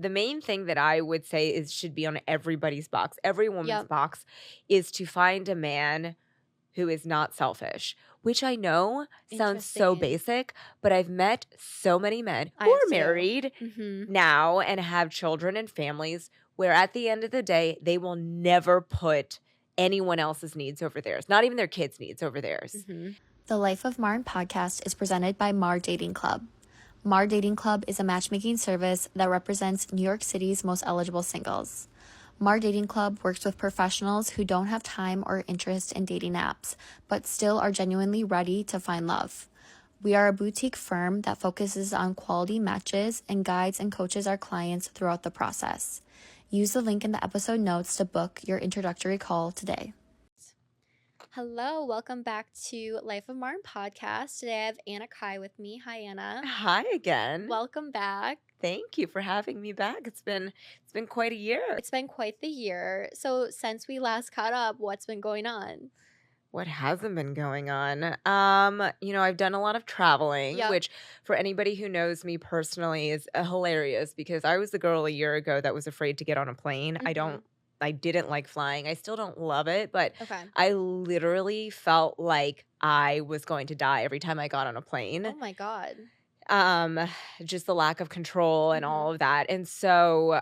The main thing that I would say is should be on everybody's box, every woman's Yep. box, is to find a man who is not selfish, which I know sounds so Interesting. basic, but I've met so many men I who have are too. married Mhm. now and have children and families where at the end of the day, they will never put anyone else's needs over theirs, not even their kids' needs over theirs. Mhm. The Life of Marin podcast is presented by MAAR Dating Club. MAAR Dating Club is a matchmaking service that represents New York City's most eligible singles. MAAR Dating Club works with professionals who don't have time or interest in dating apps, but still are genuinely ready to find love. We are a boutique firm that focuses on quality matches and guides and coaches our clients throughout the process. Use the link in the episode notes to book your introductory call today. Hello, welcome back to Life of Marin podcast. Today I have Anna Kai with me. Hi, Anna. Hi again. Welcome back. Thank you for having me back. It's been quite a year. It's been quite the year. So since we last caught up, what's been going on? What hasn't been going on? I've done a lot of traveling, Yep. which for anybody who knows me personally is hilarious because I was the girl a year ago that was afraid to get on a plane. Mhm. I didn't like flying. I still don't love it, but Okay. I literally felt like I was going to die every time I got on a plane. Oh my God. Um, just the lack of control and all of that. And so,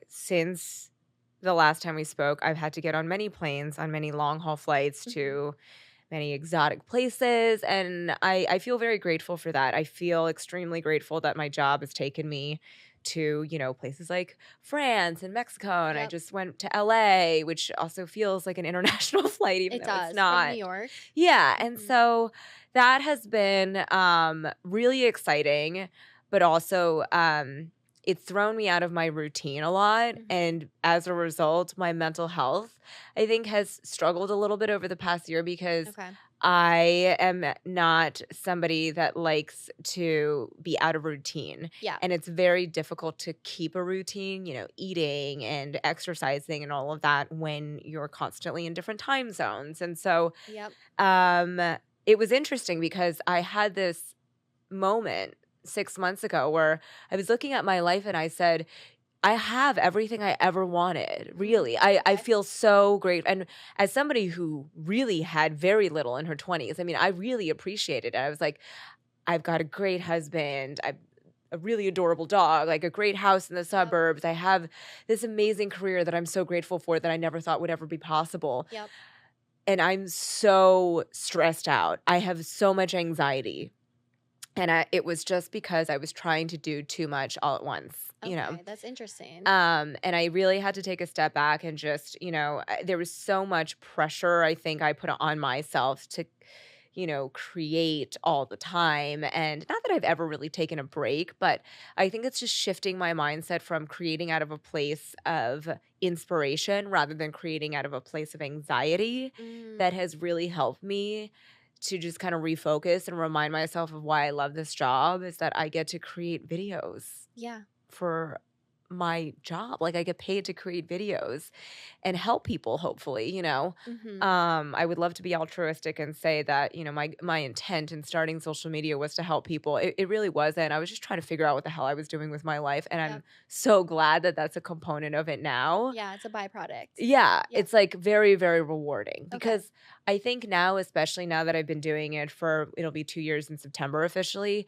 since the last time we spoke, I've had to get on many planes, on many long haul flights Mhm. to many exotic places. And I feel very grateful for that. I feel extremely grateful that my job has taken me to, places like France and Mexico. And I Yep. just went to LA, which also feels like an international flight, even It though does. it's From not. New York. Yeah, and Mhm. so that has been really exciting, but also it's thrown me out of my routine a lot, Mhm. and as a result, my mental health I think has struggled a little bit over the past year because Okay. I am not somebody that likes to be out of routine. Yeah. And it's very difficult to keep a routine, eating and exercising and all of that when you're constantly in different time zones. And so Yep. um, it was interesting because I had this moment 6 months ago where I was looking at my life and I said, I have everything I ever wanted, really. I Okay. feel so great. And as somebody who really had very little in her 20s, I mean, I really appreciated it. I was like, I've got a great husband. I've a really adorable dog, like a great house in the Yep. suburbs. I have this amazing career that I'm so grateful for that I never thought would ever be possible. Yep. And I'm so stressed out. I have so much anxiety. And it was just because I was trying to do too much all at once, Okay. That's interesting. And I really had to take a step back and just, there was so much pressure I think I put on myself to, create all the time. And not that I've ever really taken a break, but I think it's just shifting my mindset from creating out of a place of inspiration rather than creating out of a place of anxiety that Mm. has really helped me to just kind of refocus and remind myself of why I love this job is that I get to create videos Yeah. for my job. Like I get paid to create videos and help people hopefully, Mhm. I would love to be altruistic and say that, my intent in starting social media was to help people. It really wasn't. I was just trying to figure out what the hell I was doing with my life. And I'm Yep. so glad that that's a component of it now. Yeah. It's a byproduct. Yeah, Yep. it's like very, very rewarding Okay. because I think now, especially now that I've been doing it for, it'll be 2 years in September officially,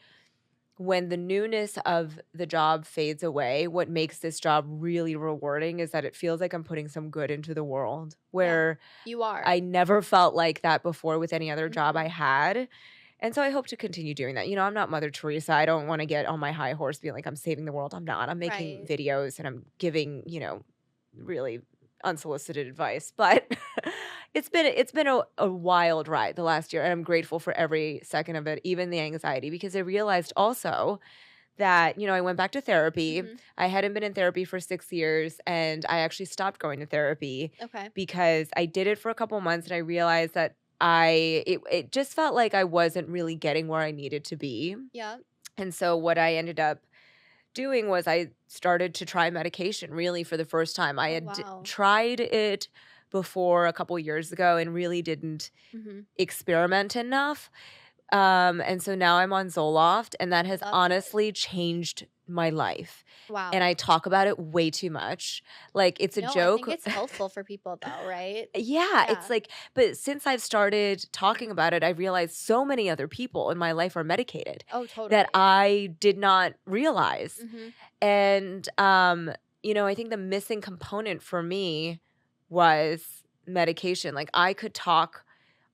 when the newness of the job fades away, what makes this job really rewarding is that it feels like I'm putting some good into the world Yeah. where You are. I never felt like that before with any other job I Mhm. had. And so I hope to continue doing that. I'm not Mother Teresa. I don't want to get on my high horse being like I'm saving the world. I'm not. I'm making Right. videos and I'm giving, really unsolicited advice. But it's been a wild ride the last year and I'm grateful for every second of it, even the anxiety, because I realized also that, I went back to therapy. Mhm. I hadn't been in therapy for 6 years and I actually stopped going to therapy Okay. because I did it for a couple months and I realized that it just felt like I wasn't really getting where I needed to be. Yeah. And so what I ended up doing was I started to try medication really for the first time. I Oh had wow. tried it before a couple years ago and really didn't Mhm. experiment enough. And so now I'm on Zoloft, and that has Love it. honestly changed my life. Wow. And I talk about it way too much. Like, it's a No, I think joke. it's helpful for people though, right? Yeah, Yeah. it's like, but since I've started talking about it, I realized so many other people in my life are medicated Oh, totally. that I did not realize. Mm-hmm. And, I think the missing component for me was medication. Like, I could talk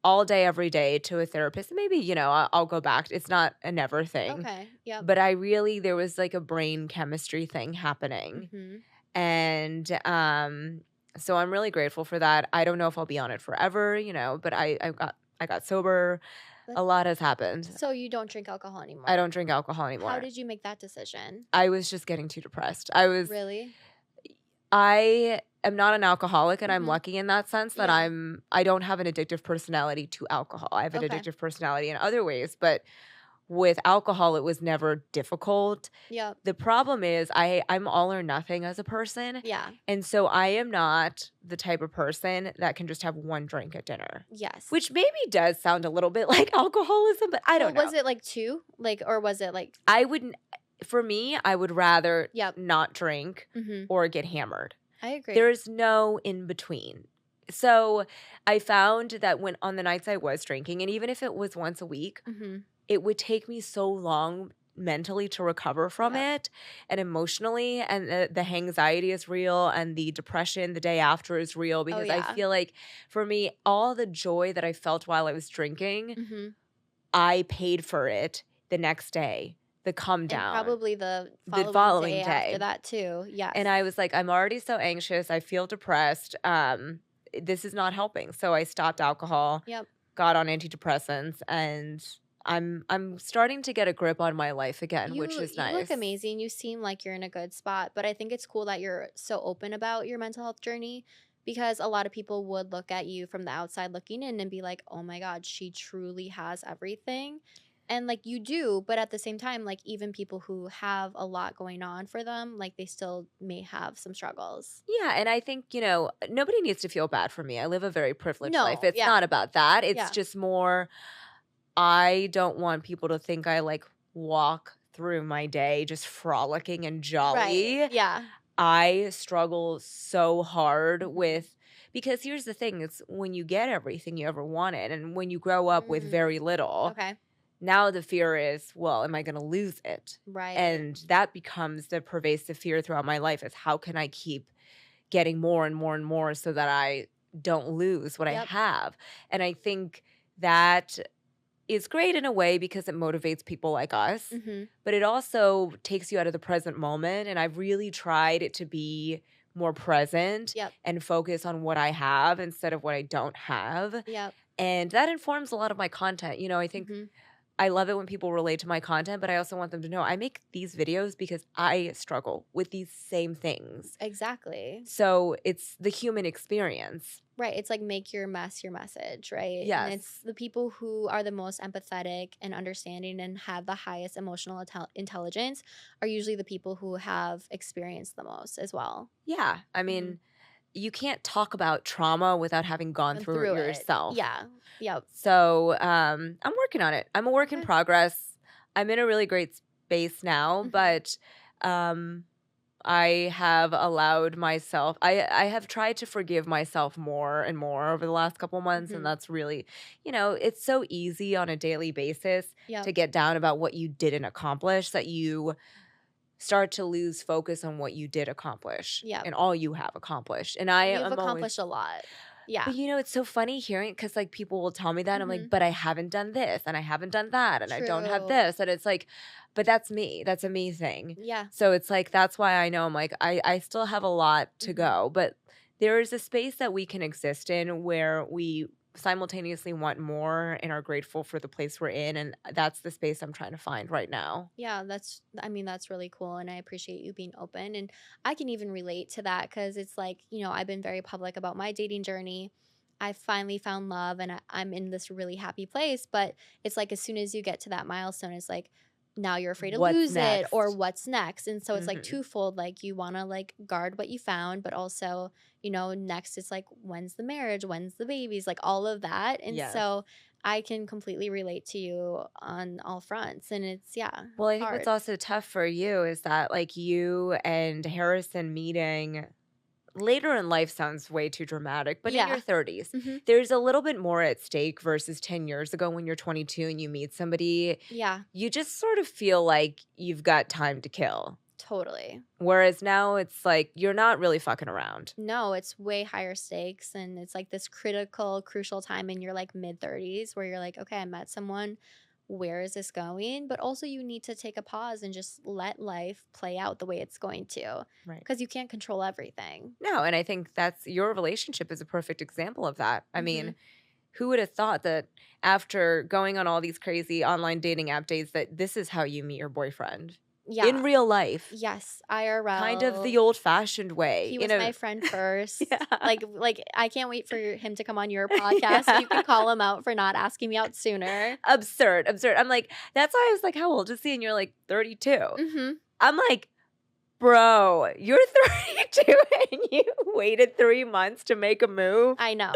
all day, every day to a therapist. Maybe, I'll go back. It's not a never thing. Okay. Yep. But there was like a brain chemistry thing happening. Mm-hmm. And so I'm really grateful for that. I don't know if I'll be on it forever, but I got sober. A lot has happened. So you don't drink alcohol anymore? I don't drink alcohol anymore. How did you make that decision? I was just getting too depressed. Really? I am not an alcoholic, and I'm Mhm. lucky in that sense that Yeah. I don't have an addictive personality to alcohol. I have an Okay. addictive personality in other ways, but with alcohol, it was never difficult. Yep. The problem is I'm all or nothing as a person. Yeah. And so I am not the type of person that can just have one drink at dinner, Yes. which maybe does sound a little bit like alcoholism, but I don't know. Was it like 2? Like, or was it like? For me, I would rather Yep. not drink Mm-hmm. or get hammered. I agree. There's no in between. So I found that when on the nights I was drinking, and even if it was once a week, Mm-hmm. it would take me so long mentally to recover from it and emotionally, and the anxiety is real, and the depression the day after is real, because I yeah. feel like for me, all the joy that I felt while I was drinking, Mm-hmm. I paid for it the next day, the come And down. probably the following day day. after that too. Yes. And I was like, I'm already so anxious. I feel depressed. This is not helping. So I stopped alcohol, Yep. got on antidepressants, and I'm starting to get a grip on my life again, which is nice. You look amazing. You seem like you're in a good spot. But I think it's cool that you're so open about your mental health journey, because a lot of people would look at you from the outside looking in and be like, oh my God, she truly has everything. And like you do, but at the same time, like even people who have a lot going on for them, like they still may have some struggles. Yeah, and I think, nobody needs to feel bad for me. I live a very privileged life. No, It's yeah. not about that. It's Yeah. just more, I don't want people to think I like walk through my day just frolicking and jolly. Right. Yeah. I struggle so hard Mhm. because here's the thing, it's when you get everything you ever wanted, and when you grow up with very little, Okay. now the fear is, well, am I going to lose it? Right. And that becomes the pervasive fear throughout my life, is how can I keep getting more and more and more so that I don't lose what I Yep. have? And I think that is great in a way because it motivates people like us, Mm-hmm. but it also takes you out of the present moment. And I've really tried to be more present Yep. and focus on what I have instead of what I don't have. Yep. And that informs a lot of my content. I think Mhm. I love it when people relate to my content, but I also want them to know I make these videos because I struggle with these same things. Exactly. So it's the human experience. Right. It's like make your mess your message, right? Yes. And it's the people who are the most empathetic and understanding and have the highest emotional intelligence are usually the people who have experienced the most as well. Yeah. I mean, you can't talk about trauma without having gone through it it. yourself. Yeah. Yep. So I'm working on it. I'm a work in Okay. progress. I'm in a really great space now, Mhm. but I have allowed myself, I have tried to forgive myself more and more over the last couple months. Mhm. And that's really, it's so easy on a daily basis Yep. to get down about what you didn't accomplish that you start to lose focus on what you did accomplish Yep. and all you have accomplished. And I You've am accomplished a lot. Yeah. but it's so funny hearing, because like people will tell me that, I'm like, Mhm. but I haven't done this and I haven't done that and I don't have True. this, and it's like, but that's me. That's a me thing. Yeah. So it's like, that's why I know I'm like, I still have a lot to Mhm. go, but there is a space that we can exist in where we simultaneously want more and are grateful for the place we're in, and that's the space I'm trying to find right now. Yeah, that's really cool, and I appreciate you being open, and I can even relate to that because it's like, I've been very public about my dating journey. I finally found love and I'm in this really happy place, but it's like as soon as you get to that milestone, it's like now you're afraid to What's lose it or next? what's next. And so it's like Mhm. twofold, like you want to like guard what you found, but also, next it's like when's the marriage, when's the babies, like all of that. And Yes. so I can completely relate to you on all fronts. And it's, yeah, Well, I think what's hard. also tough for you is that, like, you and Harrison meeting later in life sounds way too dramatic, but in your Yeah. 30s, Hmm. there's a little bit more at stake versus 10 years ago when you're 22 and you meet somebody. Yeah, You just sort of feel like you've got time to kill. totally. Whereas now it's like you're not really fucking around. No, it's way higher stakes. And it's like this critical, crucial time in your like mid 30s where you're like, okay, I met someone. Where is this going? But also, you need to take a pause and just let life play out the way it's going to Right. because you can't control everything. No, and I think that's your relationship is a perfect example of that. I Hmm. mean, who would have thought that after going on all these crazy online dating app dates that this is how you meet your boyfriend in Yeah. real life? Yes. Kind of the IRL. old-fashioned way, He you was know. my friend first. Yeah. Like I can't wait for him to come on your podcast so you can Yeah. call him out for not asking me out sooner. Absurd, absurd. I'm like, that's why I was like, how old is he? And you're like 32. Hmm. I'm like, bro, you're 32 and you waited 3 months to make a move. I know.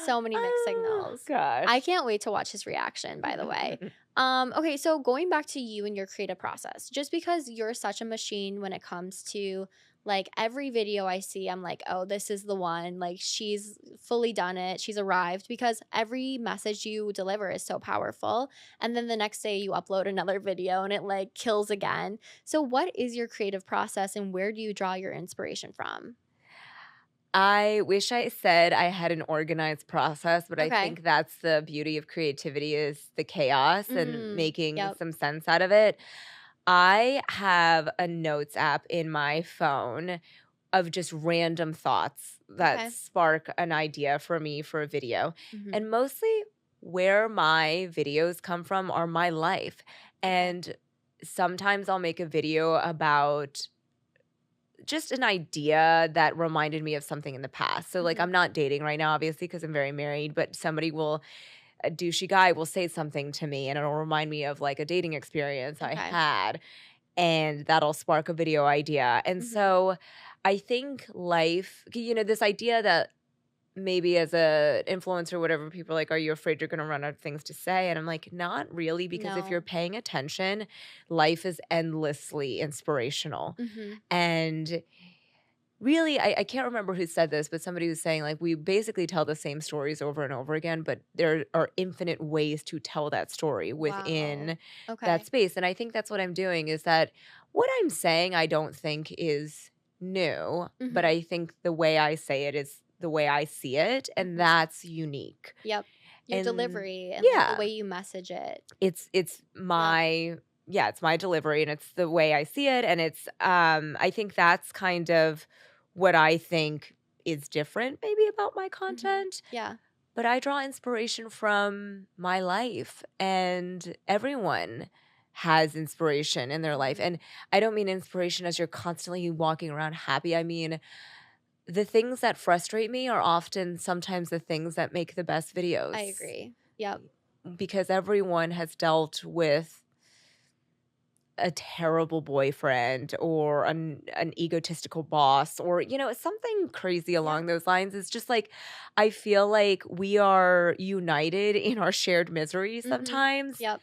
So many mixed signals. Gosh. I can't wait to watch his reaction, by the way. Okay, so going back to you and your creative process, just because you're such a machine when it comes to like every video I see, I'm like, oh, this is the one. Like she's fully done it. She's arrived because every message you deliver is so powerful. And then the next day you upload another video and it like kills again. So what is your creative process and where do you draw your inspiration from? I wish I said I had an organized process, but I Okay. think that's the beauty of creativity is the chaos and making Yep. some sense out of it. I have a notes app in my phone of just random thoughts that Okay. spark an idea for me for a video. Hmm. And mostly where my videos come from are my life. Okay. And sometimes I'll make a video about just an idea that reminded me of something in the past. So, like, Hmm. I'm not dating right now, obviously, because I'm very married, but somebody will, a douchey guy will say something to me and it'll remind me of like a dating experience I Okay. had. And that'll spark a video idea. And Hmm. so I think life, this idea that maybe as a influencer or whatever, people are like, are you afraid you're going to run out of things to say? And I'm like, not really, because if you're No. paying attention, life is endlessly inspirational. Hmm. And really, I can't remember who said this, but somebody was saying, like, we basically tell the same stories over and over again, but there are infinite ways to tell that story within Wow. that Okay. space. And I think that's what I'm doing is that what I'm saying, I don't think is new, but Hmm. I think the way I say it is the way I see it, and Hmm. that's unique. Yep. Your And delivery and like the yeah, way you message it. it's Yep. my yeah, it's my delivery and it's the way I see it. And it's I think that's kind of what I think is different maybe about my Hmm. content. Yeah. But I draw inspiration from my life, and everyone has inspiration in their life. Hmm. And I don't mean inspiration as you're constantly walking around happy. I mean, the things that frustrate me are often sometimes the things that make the best videos. I agree. Yep. Because everyone has dealt with a terrible boyfriend or an egotistical boss or something crazy Yeah. along those lines. It's just like I feel like we are united in our shared misery Hmm. sometimes, Yep.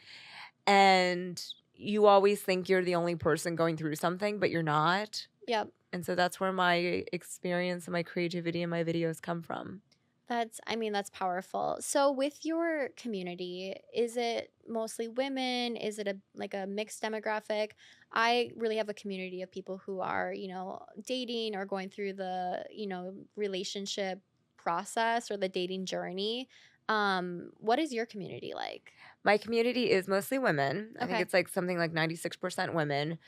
and you always think you're the only person going through something, but you're not. Yep. And so that's where my experience and my creativity and my videos come from. That's powerful. So with your community, is it mostly women? Is it like a mixed demographic? I really have a community of people who are, dating or going through the, relationship process or the dating journey. What is your community like? My community is mostly women. I think Okay. it's like something like 96% women.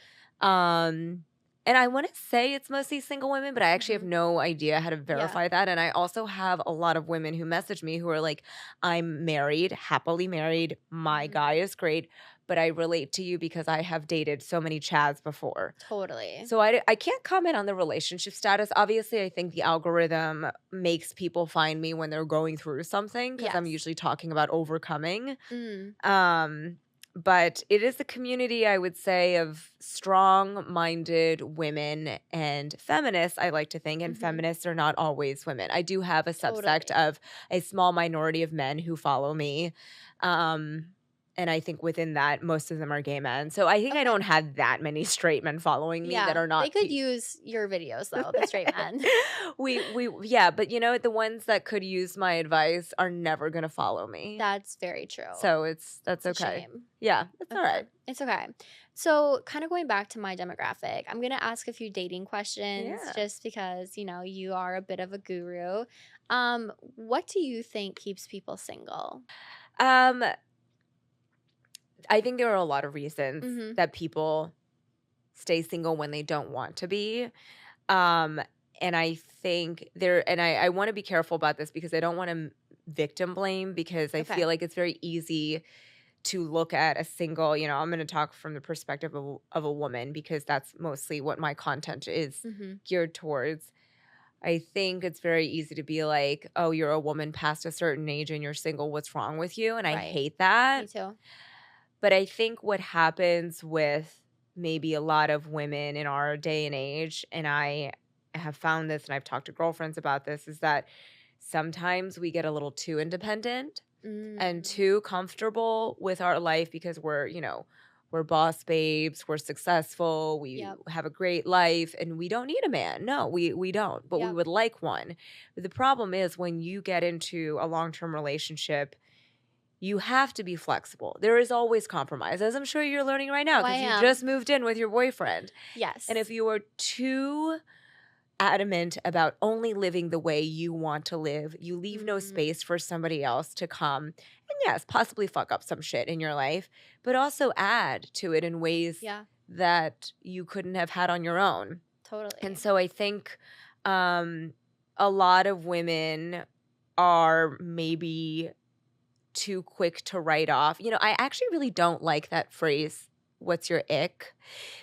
Um, and I want to say it's mostly single women, but I actually have Hmm. no idea how to Yeah. verify that. And I also have a lot of women who message me who are like, I'm married, happily married. My Hmm. guy is great, but I relate to you because I have dated so many Chads before. Totally. So I can't comment on the relationship status. Obviously, I think the algorithm makes people find me when they're going through something because I'm Yes. usually talking about overcoming. Mm. Um, But it is a community, I would say, of strong-minded women and feminists, I like to think, and Mhm. feminists are not always women. I do have a subsect Totally. of a small minority of men who follow me, um, and I think within that, most of them are gay men. So I think I Okay. don't have that many straight men following me that Yeah. are They not could use your videos though, the straight men. we yeah, but you know what? The ones that could use my advice are never gonna follow me. That's very true. So that's It's a okay. shame. Yeah, it's Okay. alright. It's okay. So, kind of going back to my demographic, I'm going to ask a few dating questions Yeah. just because, you are a bit of a guru. What do you think keeps people single? Um, I think there are a lot of reasons Mhm. that people stay single when they don't want to be. Um, and I think I want to be careful about this because I don't want to victim blame because I Okay. feel like it's very easy to look at a single, I'm going to talk from the perspective of a woman because that's mostly what my content is Mhm. geared towards. I think it's very easy to be like, oh, you're a woman past a certain age and you're single. What's wrong with you? And I Right. hate Me that. too. But I think what happens with maybe a lot of women in our day and age, and I have found this and I've talked to girlfriends about this, is that sometimes we get a little too independent and Mm. too comfortable with our life because we're boss babes, we're successful, we Yep. have a great life, and we don't need a man. No, we don't, but we Yep. would like one. But the problem is when you get into a long-term relationship, you have to be flexible. There is always compromise, as I'm sure you're learning right now Oh, I because you am. just moved in with your boyfriend. And if Yes. you are too adamant about only living the way you want to live, you leave no Mm. space for somebody else to come and, yes, possibly fuck up some shit in your life, but also add to it in ways Yeah, that you couldn't have had on your own. And totally. so I think um, a lot of women are maybe too quick to write off. I actually really don't like that phrase, "What's your ick?"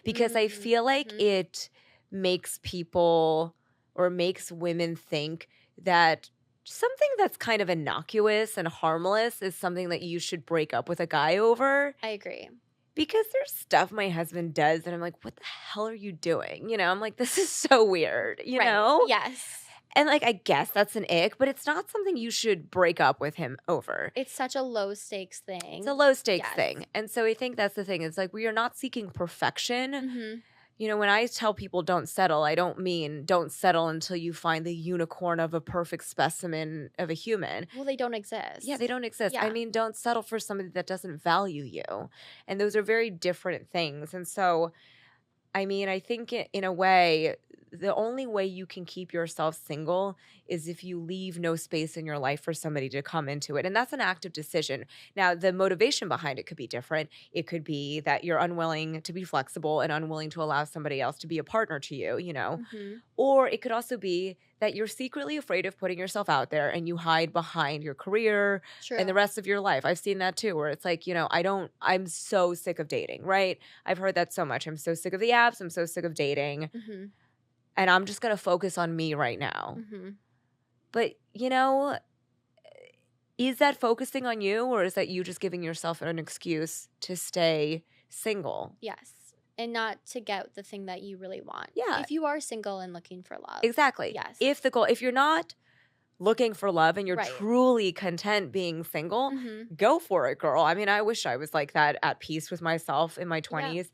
Because I Mm. feel like Mhm. it makes people or makes women think that something that's kind of innocuous and harmless is something that you should break up with a guy over. I agree. Because there's stuff my husband does and I'm like, "What the hell are you doing?" I'm like, "This is so weird," you Right. know? Yes. And, like, I guess that's an ick, but it's not something you should break up with him over. It's such a low stakes It's a thing. low stakes Yes. thing. And so I think that's the thing. It's like we are not seeking perfection. Mhm. When I tell people don't settle, I don't mean don't settle until you find the unicorn of a perfect specimen of a human. Well, they don't Yeah, exist. they don't exist. I Yeah. mean, don't settle for somebody that doesn't value you. And those are very different things. And so I mean, I think in a way, the only way you can keep yourself single is if you leave no space in your life for somebody to come into it. And that's an active decision. Now, the motivation behind it could be different. It could be that you're unwilling to be flexible and unwilling to allow somebody else to be a partner to you. Mhm. Or it could also be that you're secretly afraid of putting yourself out there and you hide behind your career and the True. rest of your life. I've seen that too, where it's like, I'm so sick of dating, right? I've heard that so much. I'm so sick of the apps. I'm so sick of dating. Mhm. And I'm just going to focus on me right now. Mhm. But, is that focusing on you or is that you just giving yourself an excuse to stay single? Yes. And not to get the thing that you really want. Yeah, If you are single and looking for love. exactly. Yes. If you're not looking for love and you're Right. truly content being single, Mhm. go for it, girl. I mean, I wish I was like that at peace with myself in my Yeah. 20s.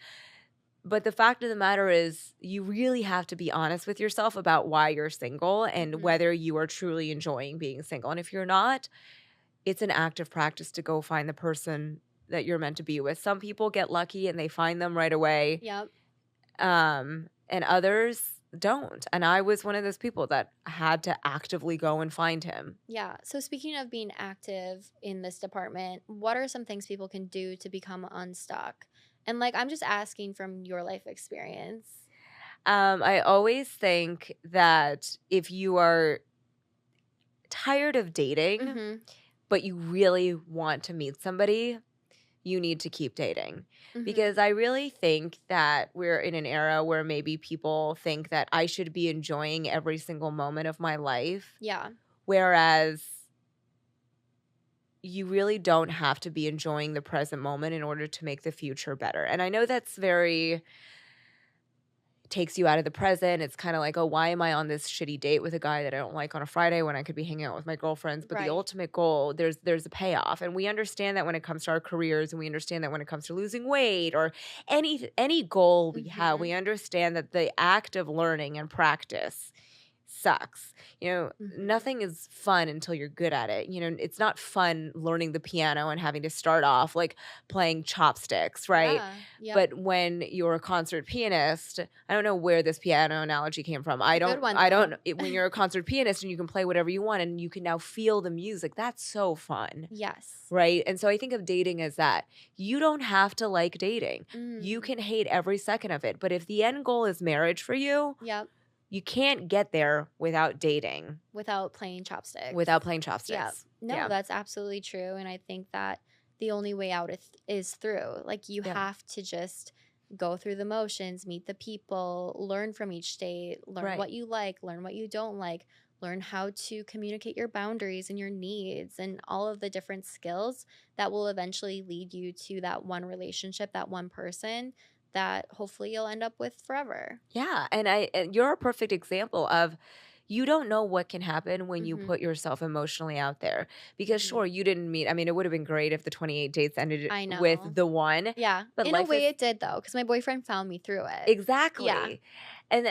But the fact of the matter is, you really have to be honest with yourself about why you're single and Mhm. whether you are truly enjoying being single. And if you're not, it's an active practice to go find the person that you're meant to be with. Some people get lucky and they find them right away, Yep. and others don't. And I was one of those people that had to actively go and find him. Yeah. So speaking of being active in this department, what are some things people can do to become unstuck? And I'm just asking from your life experience. I always think that if you are tired of dating, Mhm. but you really want to meet somebody, you need to keep dating. Mhm. Because I really think that we're in an era where maybe people think that I should be enjoying every single moment of my life. Yeah. Whereas you really don't have to be enjoying the present moment in order to make the future better. And I know that's very takes you out of the present. It's kind of like, oh, why am I on this shitty date with a guy that I don't like on a Friday when I could be hanging out with my girlfriends? But the Right. ultimate goal, there's a payoff. And we understand that when it comes to our careers, and we understand that when it comes to losing weight or any goal we have, we understand that the act of learning and practice sucks. Nothing is fun until you're good at it. It's not fun learning the piano and having to start off like playing chopsticks, right? Yeah. Yep. But when you're a concert pianist, I don't know where this piano analogy came from. It's a good one, When you're a concert pianist and you can play whatever you want and you can now feel the music, that's so fun. Yes. Right? And so I think of dating as that. You don't have to like dating. You can hate every second of it. But if the end goal is marriage for you, Yep. you can't get there without dating. Without playing chopsticks. Yeah. No, that's absolutely true. And I think that the only way out is through. Like, you have to just go through the motions, meet the people, learn from each date, learn what you like, learn what you don't like, learn how to communicate your boundaries and your needs and all of the different skills that will eventually lead you to that one relationship, that one person that hopefully you'll end up with forever. Yeah, and you're a perfect example of you don't know what can happen when you put yourself emotionally out there. Because sure, you didn't meet. I mean, it would have been great if the 28 dates ended I know. with the one. Yeah, but in a way it did though, because my boyfriend found me through it. Exactly. Yeah. And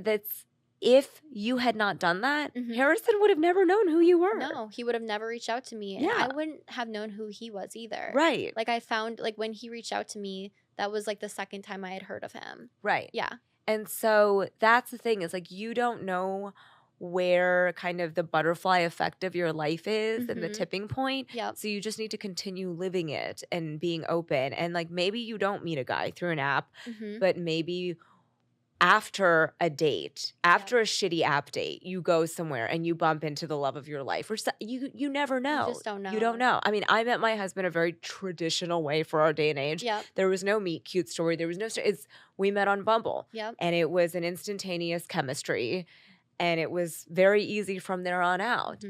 that's if you had not done that, Harrison would have never known who you were. No, he would have never reached out to me. And I wouldn't have known who he was either. Right. Like, I found, like, when he reached out to me, that was like the second time I had heard of him. Right. Yeah. And so that's the thing, is like you don't know where kind of the butterfly effect of your life is and the tipping point. Yep. So you just need to continue living it and being open. And like maybe you don't meet a guy through an app, but maybe after a date, after a shitty app date, you go somewhere and you bump into the love of your life. Or you never know. You just don't know. You don't know. I mean, I met my husband a very traditional way for our day and age. Yep. There was no meet cute story. There was no story. We met on Bumble. Yep. And it was an instantaneous chemistry. And it was very easy from there on out.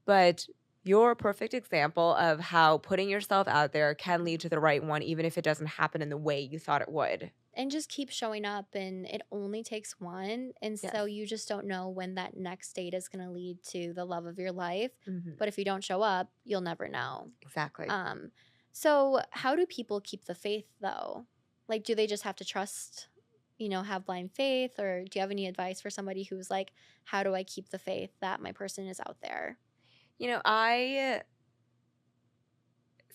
But you're a perfect example of how putting yourself out there can lead to the right one, even if it doesn't happen in the way you thought it would. And just keep showing up, and it only takes one. And so you just don't know when that next date is going to lead to the love of your life. But if you don't show up, you'll never know. Exactly. So how do people keep the faith though? Like, do they just have to trust, have blind faith? Or do you have any advice for somebody who's like, how do I keep the faith that my person is out there?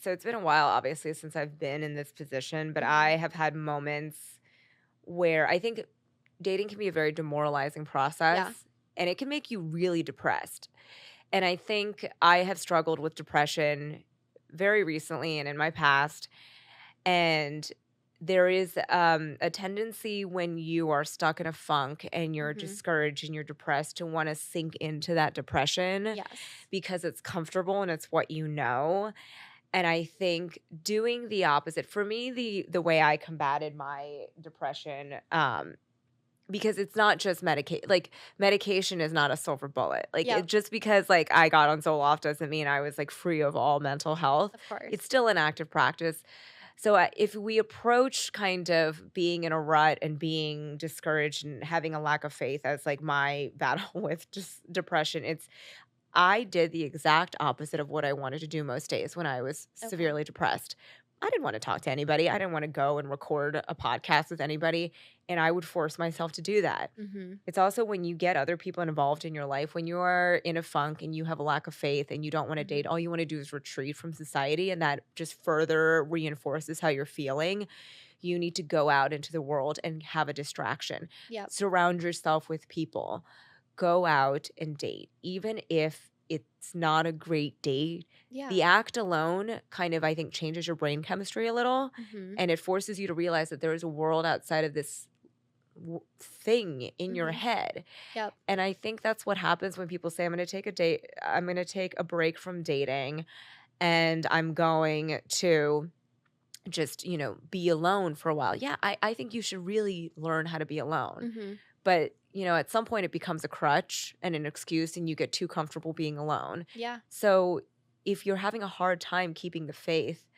So it's been a while, obviously, since I've been in this position, but I have had moments where I think dating can be a very demoralizing process, and it can make you really depressed. And I think I have struggled with depression very recently and in my past. And there is a tendency when you are stuck in a funk and you're discouraged and you're depressed to want to sink into that depression because it's comfortable and it's what you know. And I think doing the opposite, for me, the way I combated my depression, because it's not just medication. Like, medication is not a silver bullet. Like, just because like I got on Zoloft doesn't mean I was like free of all mental health. Of course. It's still an active practice. So if we approach kind of being in a rut and being discouraged and having a lack of faith as like my battle with just depression, I did the exact opposite of what I wanted to do most days when I was severely depressed. I didn't want to talk to anybody. I didn't want to go and record a podcast with anybody. And I would force myself to do that. It's also when you get other people involved in your life, when you are in a funk and you have a lack of faith and you don't want to date, all you want to do is retreat from society. And that just further reinforces how you're feeling. You need to go out into the world and have a distraction. Surround yourself with people. Go out and date, even if it's not a great date. The act alone kind of, I think, changes your brain chemistry a little, and it forces you to realize that there is a world outside of this thing in your head. And I think that's what happens when people say, I'm going to take a break from dating, and I'm going to just, be alone for a while. Yeah, I think you should really learn how to be alone. But, at some point it becomes a crutch and an excuse and you get too comfortable being alone. So if you're having a hard time keeping the faith,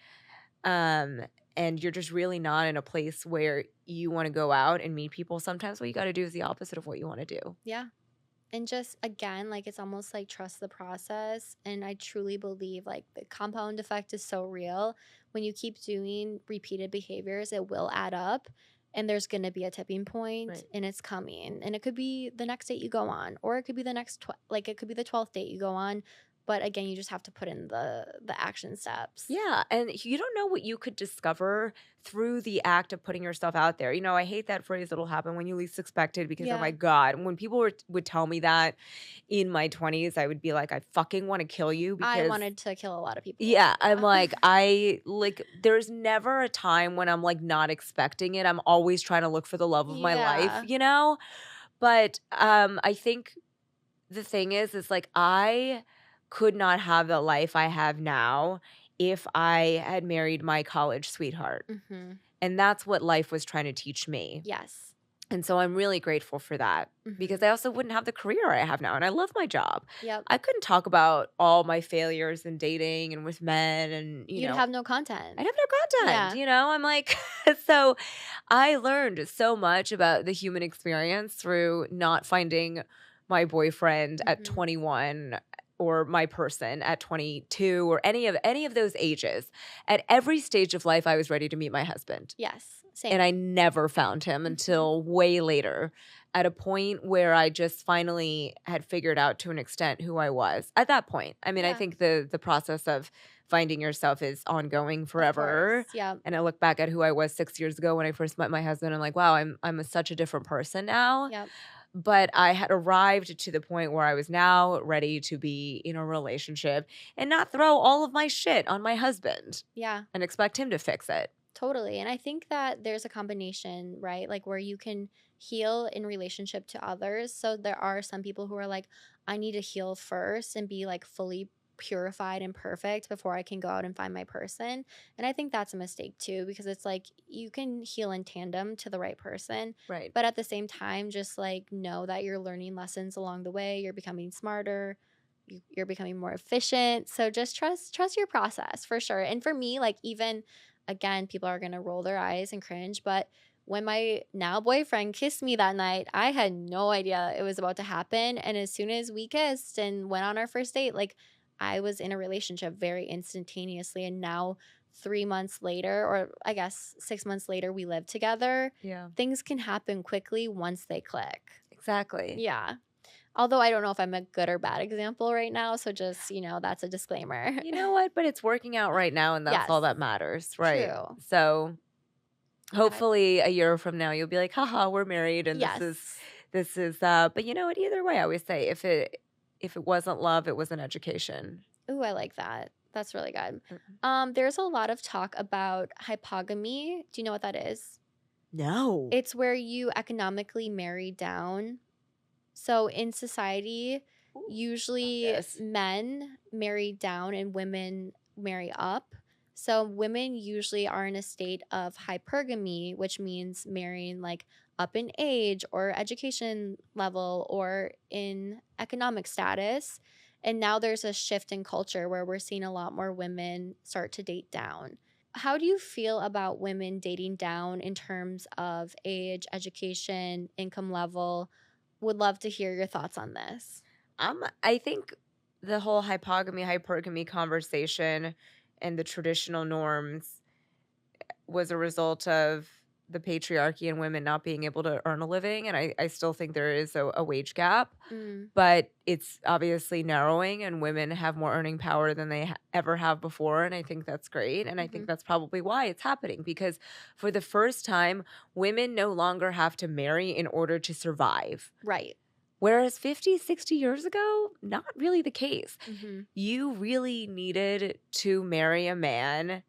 um, and you're just really not in a place where you want to go out and meet people, sometimes what you got to do is the opposite of what you want to do. Yeah. And just again, like it's almost like trust the process. And I truly believe like the compound effect is so real. When you keep doing repeated behaviors, it will add up and there's going to be a tipping point Right. and it's coming. And it could be the next date you go on, or it could be the next, like it could be the 12th date you go on. But again, you just have to put in the action steps. Yeah, and you don't know what you could discover through the act of putting yourself out there. I hate that phrase, "it'll happen when you least expect it," because, oh my Yeah. God, when people would tell me that in my 20s, I would be like, I fucking want to kill you I because, wanted to kill a lot of people. yeah, I'm like, there's never a time when I'm like not expecting it. I'm always trying to look for the love of my life, Yeah. But I think the thing is like I could not have the life I have now if I had married my college sweetheart. Mm-hmm. And that's what life was trying to teach me. Yes. And so I'm really grateful for that because I also wouldn't have the career I have now. And I love my job. Yep. I couldn't talk about all my failures in dating and with men and, You'd have no content. I'd have no content, Yeah. I'm like, so I learned so much about the human experience through not finding my boyfriend at 21 or my person at 22 or any of those ages. At every stage of life, I was ready to meet my husband. Yes. Same. And I never found him until way later, at a point where I just finally had figured out to an extent who I was at that point. I mean, I think the process of finding yourself is ongoing forever. Yeah. And I look back at who I was 6 years ago when I first met my husband. I'm like, wow, I'm such a different person now. Yep. But I had arrived to the point where I was now ready to be in a relationship and not throw all of my shit on my husband. Yeah. And expect him to fix it. Totally. And I think that there's a combination, right? Like where you can heal in relationship to others. So there are some people who are like, I need to heal first and be like fully purified and perfect before I can go out and find my person. And I think that's a mistake too, because it's like you can heal in tandem to the right person. Right. But at the same time, just like know that you're learning lessons along the way. You're becoming smarter. You're becoming more efficient. So just trust your process for sure. And for me, like even again, people are going to roll their eyes and cringe. But when my now boyfriend kissed me that night, I had no idea it was about to happen. And as soon as we kissed and went on our first date, like I was in a relationship very instantaneously. And now 3 months later, or I guess 6 months later, we live together. Yeah. Things can happen quickly once they click. Exactly. Yeah. Although I don't know if I'm a good or bad example right now. So just, that's a disclaimer. You know what? But it's working out right now, and that's all that matters, right? True. So hopefully a year from now, you'll be like, haha, we're married. And Yes. this is, but you know what? Either way, I always say if it wasn't love, it was an education. Ooh, I like that. That's really good. Mm-hmm. There's a lot of talk about hypogamy. Do you know what that is? No. It's where you economically marry down. So in society, usually men marry down and women marry up. So women usually are in a state of hypergamy, which means marrying like up in age or education level or in economic status. And now there's a shift in culture where we're seeing a lot more women start to date down. How do you feel about women dating down in terms of age, education, income level? Would love to hear your thoughts on this. I think the whole hypergamy conversation and the traditional norms was a result of the patriarchy and women not being able to earn a living. And I still think there is a wage gap, but it's obviously narrowing and women have more earning power than they ever have before. And I think that's great. And I think that's probably why it's happening, because for the first time, women no longer have to marry in order to survive. Right. Whereas 50, 60 years ago, not really the case. Mm-hmm. You really needed to marry a man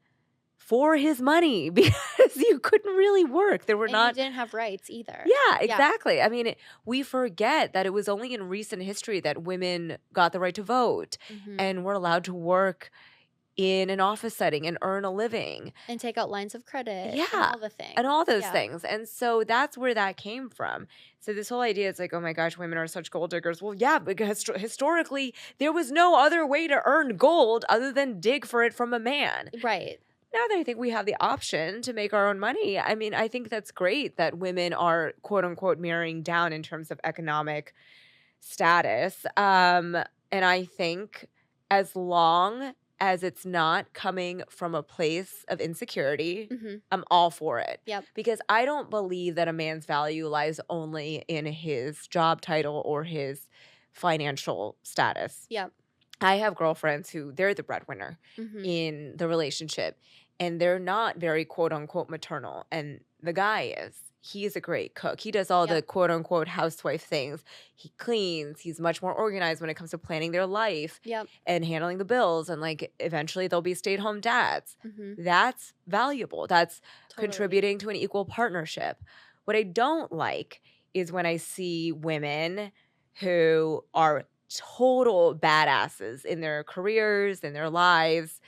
for his money because you couldn't really work. There were You didn't have rights either. Yeah, exactly. I mean, we forget that it was only in recent history that women got the right to vote and were allowed to work in an office setting and earn a living. And take out lines of credit and Yeah. all the things. And all those Yeah. things. And so that's where that came from. So this whole idea is like, oh my gosh, women are such gold diggers. Well, yeah, because historically, there was no other way to earn gold other than dig for it from a man. Right. Now that I think we have the option to make our own money, I mean, I think that's great that women are quote unquote marrying down in terms of economic status. And I think as long as it's not coming from a place of insecurity, Mhm. I'm all for it. Yep. Because I don't believe that a man's value lies only in his job title or his financial status. Yep. I have girlfriends who they're the breadwinner Mhm. in the relationship, and they're not very quote unquote maternal. And the guy is. He's a great cook. He does all the Yep. quote unquote housewife things. He cleans. He's much more organized when it comes to planning their life Yep. and handling the bills. And like eventually they'll be stay-at-home dads. Mhm. That's valuable. That's Totally. contributing to an equal partnership. What I don't like is when I see women who are total badasses in their careers, in their lives,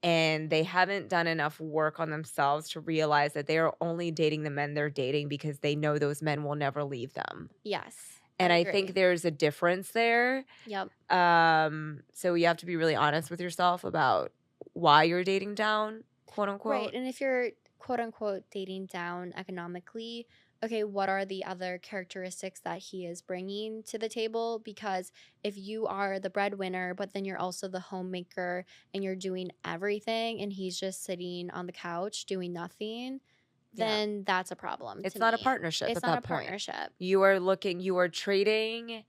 and they haven't done enough work on themselves to realize that they are only dating the men they're dating because they know those men will never leave them. Yes. And I agree. think there's a difference there. Yep. So you have to be really honest with yourself about why you're dating down, quote unquote. Right. And if you're quote unquote dating down economically, okay, what are the other characteristics that he is bringing to the table? Because if you are the breadwinner, but then you're also the homemaker and you're doing everything and he's just sitting on the couch doing nothing, Yeah. then that's a problem. It's to not a me. partnership It's at not that a point. partnership. You are trading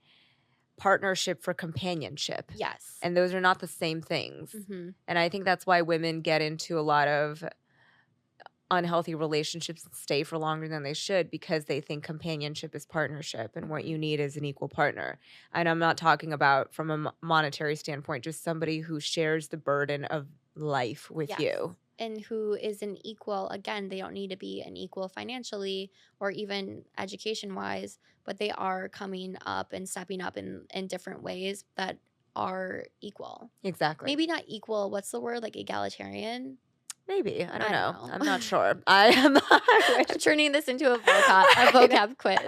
partnership for companionship. Yes. And those are not the same things. Mm-hmm. And I think that's why women get into a lot of unhealthy relationships and stay for longer than they should, because they think companionship is partnership and what you need is an equal partner. And I'm not talking about from a monetary standpoint, just somebody who shares the burden of life with Yes. you. And who is an equal. Again, they don't need to be an equal financially or even education wise, but they are coming up and stepping up in different ways that are equal. Exactly. Maybe not equal. What's the word? Like egalitarian? Maybe. I don't know. know. I'm not sure. I'm I'm turning this into a vocab quiz.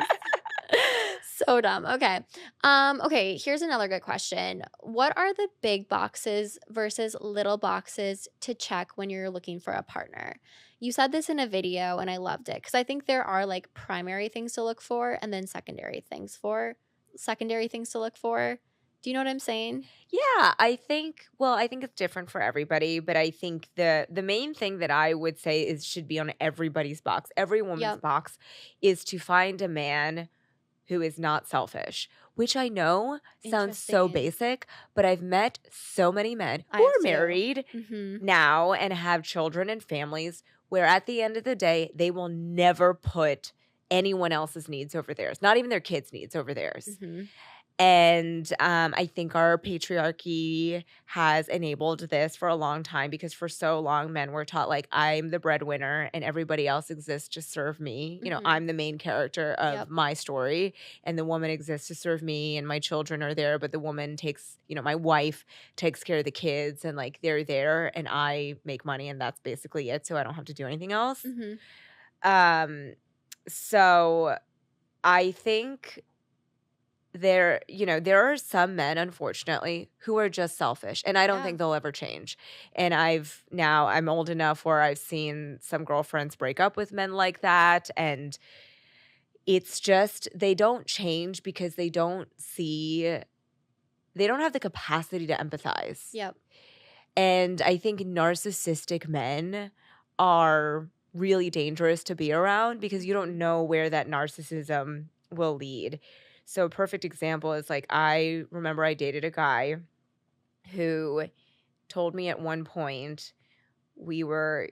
So dumb. Okay. Okay, here's another good question. What are the big boxes versus little boxes to check when you're looking for a partner? You said this in a video and I loved it because I think there are like primary things to look for and then secondary things to look for. Do you know what I'm saying? Yeah, I think it's different for everybody, but I think the main thing that I would say is should be on everybody's box, every woman's Yep. box, is to find a man who is not selfish, which I know sounds so Interesting. basic, but I've met so many men I who have are too. married Mm-hmm. now and have children and families where at the end of the day, they will never put anyone else's needs over theirs, not even their kids' needs over theirs. Mm-hmm. And I think our patriarchy has enabled this for a long time because for so long men were taught like I'm the breadwinner and everybody else exists to serve me. You know, Mhm. I'm the main character of Yep. my story and the woman exists to serve me and my children are there, but the woman takes, my wife takes care of the kids and like they're there and I make money and that's basically it. So I don't have to do anything else. Mm-hmm. So I think there are some men, unfortunately, who are just selfish, and I don't Yeah. think they'll ever change. And I'm old enough where I've seen some girlfriends break up with men like that, and it's just they don't change because they don't have the capacity to empathize. Yep. And I think narcissistic men are really dangerous to be around because you don't know where that narcissism will lead. So a perfect example is like I remember I dated a guy who told me at one point we were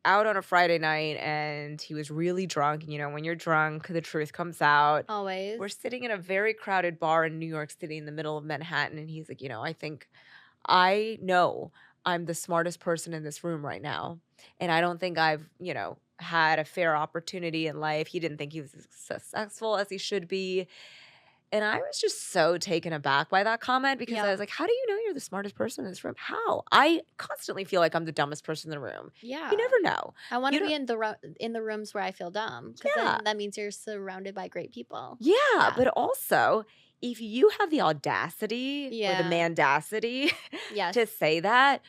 out on a Friday night and he was really drunk. And, when you're drunk, the truth comes out. Always. We're sitting in a very crowded bar in New York City in the middle of Manhattan. And he's like, I know I'm the smartest person in this room right now. And I don't think I've, had a fair opportunity in life. He didn't think he was as successful as he should be. And I was just so taken aback by that comment because I Yep. was like, how do you know you're the smartest person in this room? How? I constantly feel like I'm the dumbest person in the room. You Yeah. never know. I want You to be don't, in the rooms where I feel dumb, because yeah. then that means you're surrounded by great people. Yeah. Yeah. But also, if you have the audacity or the Yeah. mandacity to Yes. say that,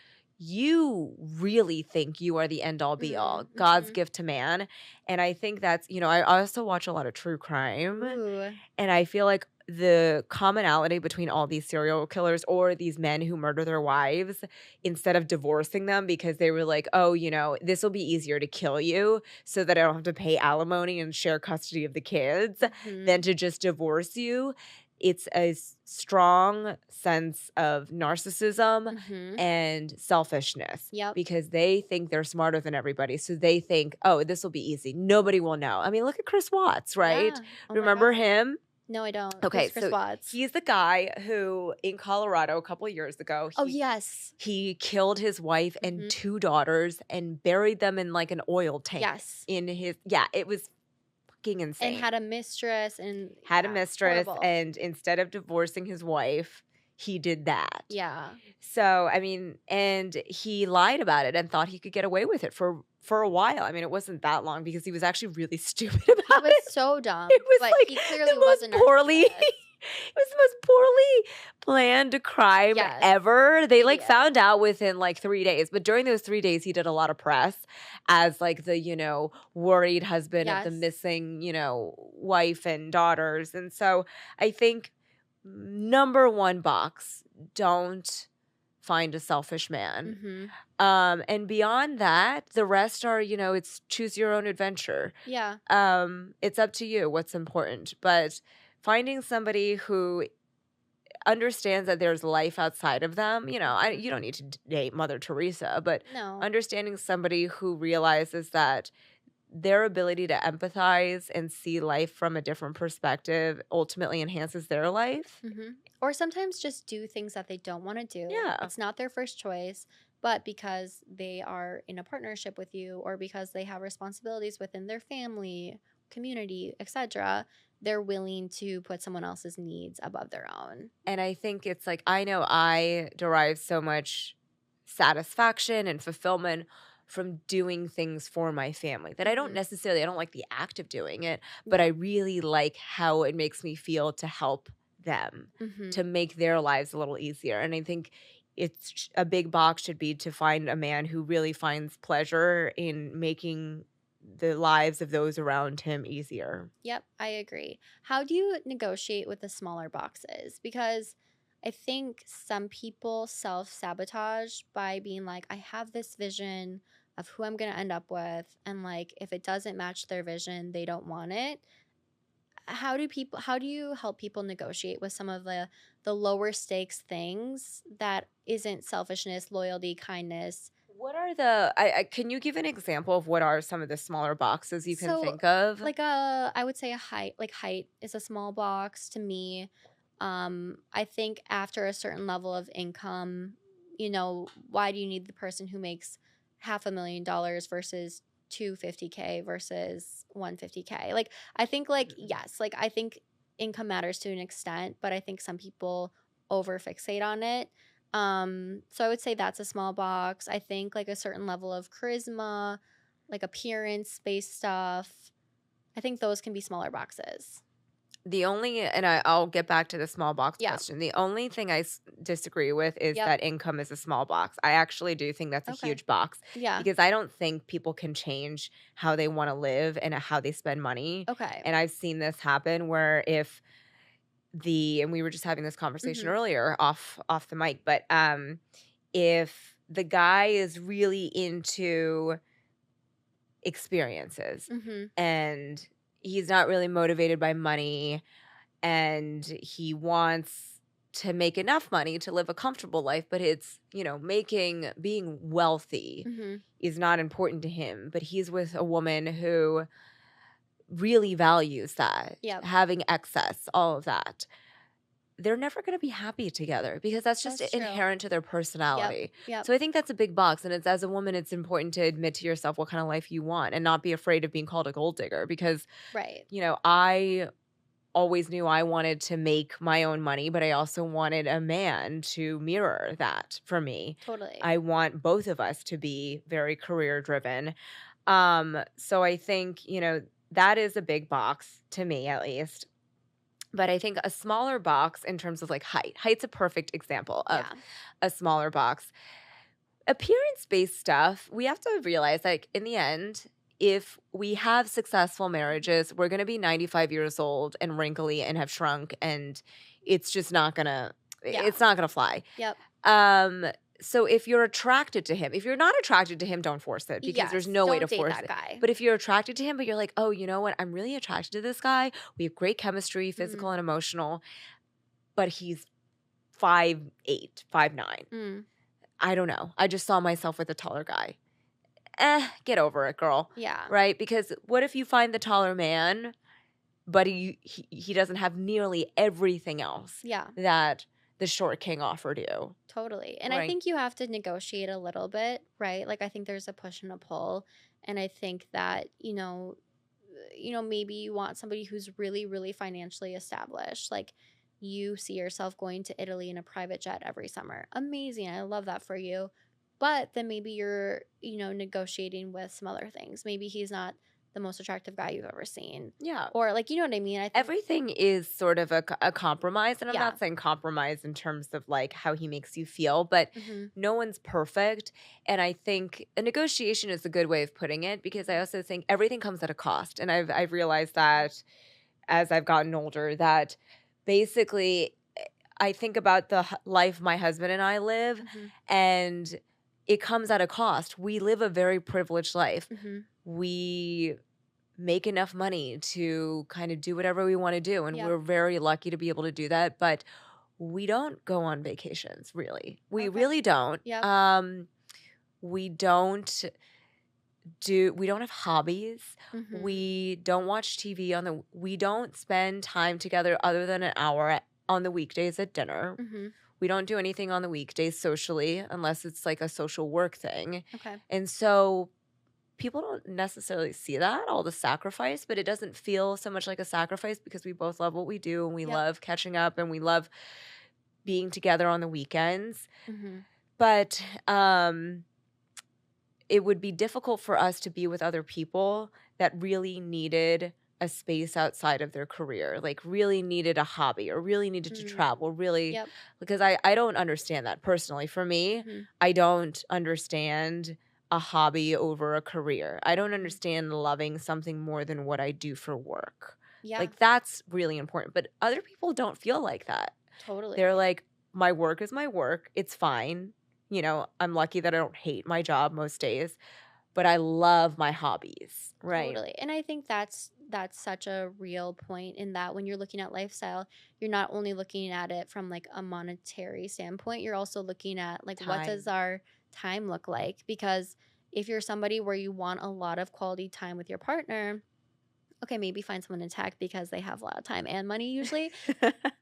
you really think you are the end all be all, Mhm. God's Mhm. gift to man. And I think that's, I also watch a lot of true crime. Ooh. And I feel like the commonality between all these serial killers or these men who murder their wives, instead of divorcing them because they were like, oh, this will be easier to kill you so that I don't have to pay alimony and share custody of the kids than Mhm. to just divorce you. It's a strong sense of narcissism Mhm. and selfishness Yep. because they think they're smarter than everybody. So they think, oh, this will be easy. Nobody will know. I mean, look at Chris Watts, right? Yeah. Oh my Remember god. him? No, I don't. Okay, Who's Chris so Watts? he's the guy who in Colorado a couple of years ago, Oh, he yes. he killed his wife and Mhm. 2 daughters and buried them in like an oil tank Yes. in his yeah, it was fucking And insane. had a mistress, and Had a yeah, mistress horrible. and instead of divorcing his wife, he did that. Yeah. So, I mean, and he lied about it and thought he could get away with it for a while. I mean, it wasn't that long because he was actually really stupid He about was it. so dumb, It was but like he the clearly was a most poorly narcissist. it was the most poorly planned crime Yes. ever. They like Idiot. found out within like 3 days, but during those 3 days he did a lot of press as like the, worried husband of the Yes. missing, wife and daughters. And so I think number 1 box, don't find a selfish man. Mhm. And beyond that, the rest are, it's choose your own adventure. Yeah. It's up to you what's important, but finding somebody who understands that there's life outside of them, Mhm. you don't need to date Mother Teresa, but No. understanding somebody who realizes that their ability to empathize and see life from a different perspective ultimately enhances their life. Mhm. Or sometimes just do things that they don't want to do. Yeah. It's not their first choice, but because they are in a partnership with you, or because they have responsibilities within their family, community, etc., they're willing to put someone else's needs above their own. And I think it's like, I know I derive so much satisfaction and fulfillment from doing things for my family that I don't Mhm. I don't like the act of doing it, but I really like how it makes me feel to help them, Mhm. to make their lives a little easier. And I think a big box should be to find a man who really finds pleasure in making the lives of those around him easier. Yep, I agree. How do you negotiate with the smaller boxes? Because I think some people self sabotage by being like, I have this vision of who I'm going to end up with. And like, if it doesn't match their vision, they don't want it. How do you help people negotiate with some of the lower stakes things that isn't selfishness, loyalty, kindness? What are can you give an example of what are some of the smaller boxes you can So, think of? like I would say a height is a small box to me. I think after a certain level of income, why do you need the person who makes $500,000 versus 250K versus 150K? Like, I think, like, yes, like, I think income matters to an extent, but I think some people over fixate on it. So I would say that's a small box. I think like a certain level of charisma, like appearance-based stuff. I think those can be smaller boxes. I'll get back to the small box Yeah. question. The only thing I disagree with is Yep. that income is a small box. I actually do think that's a Okay. huge box Yeah. because I don't think people can change how they want to live and how they spend money. Okay. And I've seen this happen where and we were just having this conversation Mhm. earlier off the mic, but if the guy is really into experiences Mhm. and he's not really motivated by money and he wants to make enough money to live a comfortable life, but it's, being wealthy Mhm. is not important to him, but he's with a woman who really values that, Yep. having excess, all of that. They're never going to be happy together because that's just That's true. inherent to their personality. Yep. So I think that's a big box. And as a woman, it's important to admit to yourself what kind of life you want and not be afraid of being called a gold digger because, Right. I always knew I wanted to make my own money, but I also wanted a man to mirror that for me. Totally. I want both of us to be very career driven. So I think, that is a big box to me at least. But I think a smaller box in terms of like height. Height's a perfect example of Yeah. a smaller box. Appearance-based stuff, we have to realize, like, in the end, if we have successful marriages, we're gonna be 95 years old and wrinkly and have shrunk, and it's just not gonna Yeah. it's not gonna fly. Yep. So if you're attracted to him, if you're not attracted to him, don't force it because there's Yes. no way Don't to date force that it. guy. But if you're attracted to him, but you're like, "Oh, you know what? I'm really attracted to this guy. We have great chemistry, physical and emotional, but he's 5'8", 5'9". Mm. I don't know. I just saw myself with a taller guy. Get over it, girl. Yeah. Right? Because what if you find the taller man, but he doesn't have nearly everything else Yeah. that the short king offered you? Totally. And I Right. think you have to negotiate a little bit, right? Like I think there's a push and a pull. And I think that, maybe you want somebody who's really, really financially established. Like you see yourself going to Italy in a private jet every summer. Amazing. I love that for you. But then maybe you're, negotiating with some other things. Maybe he's not the most attractive guy you've ever seen. Yeah. Or like, you know what I mean? I think Everything is sort of a compromise. And I'm Yeah. not saying compromise in terms of like how he makes you feel, but no one's perfect. And I think a negotiation is a good way of putting it because I also think everything comes at a cost. And I've realized that as I've gotten older that basically I think about the life my husband and I live and it comes at a cost. We live a very privileged life. We make enough money to kind of do whatever we want to do. And Yep. we're very lucky to be able to do that. But we don't go on vacations, really. We Okay. really don't. Yep. We don't have hobbies. We don't watch TV we don't spend time together other than an hour on the weekdays at dinner. We don't do anything on the weekdays socially unless it's like a social work thing. Okay. And so people don't necessarily see that, all the sacrifice, but it doesn't feel so much like a sacrifice because we both love what we do and we Yep. love catching up and we love being together on the weekends. Mm-hmm. But it would be difficult for us to be with other people that really needed a space outside of their career, like really needed a hobby or really needed to travel, really, Yep. because I don't understand that personally. For me, I don't understand a hobby over a career. I don't understand loving something more than what I do for work. Yeah. Like that's really important. But other people don't feel like that. Totally. They're like, my work is my work. It's fine. I'm lucky that I don't hate my job most days, but I love my hobbies. Right. Totally. And I think that's such a real point in that when you're looking at lifestyle, you're not only looking at it from like a monetary standpoint, you're also looking at like what does our time look like? Because if you're somebody where you want a lot of quality time with your partner, okay, maybe find someone in tech because they have a lot of time and money usually.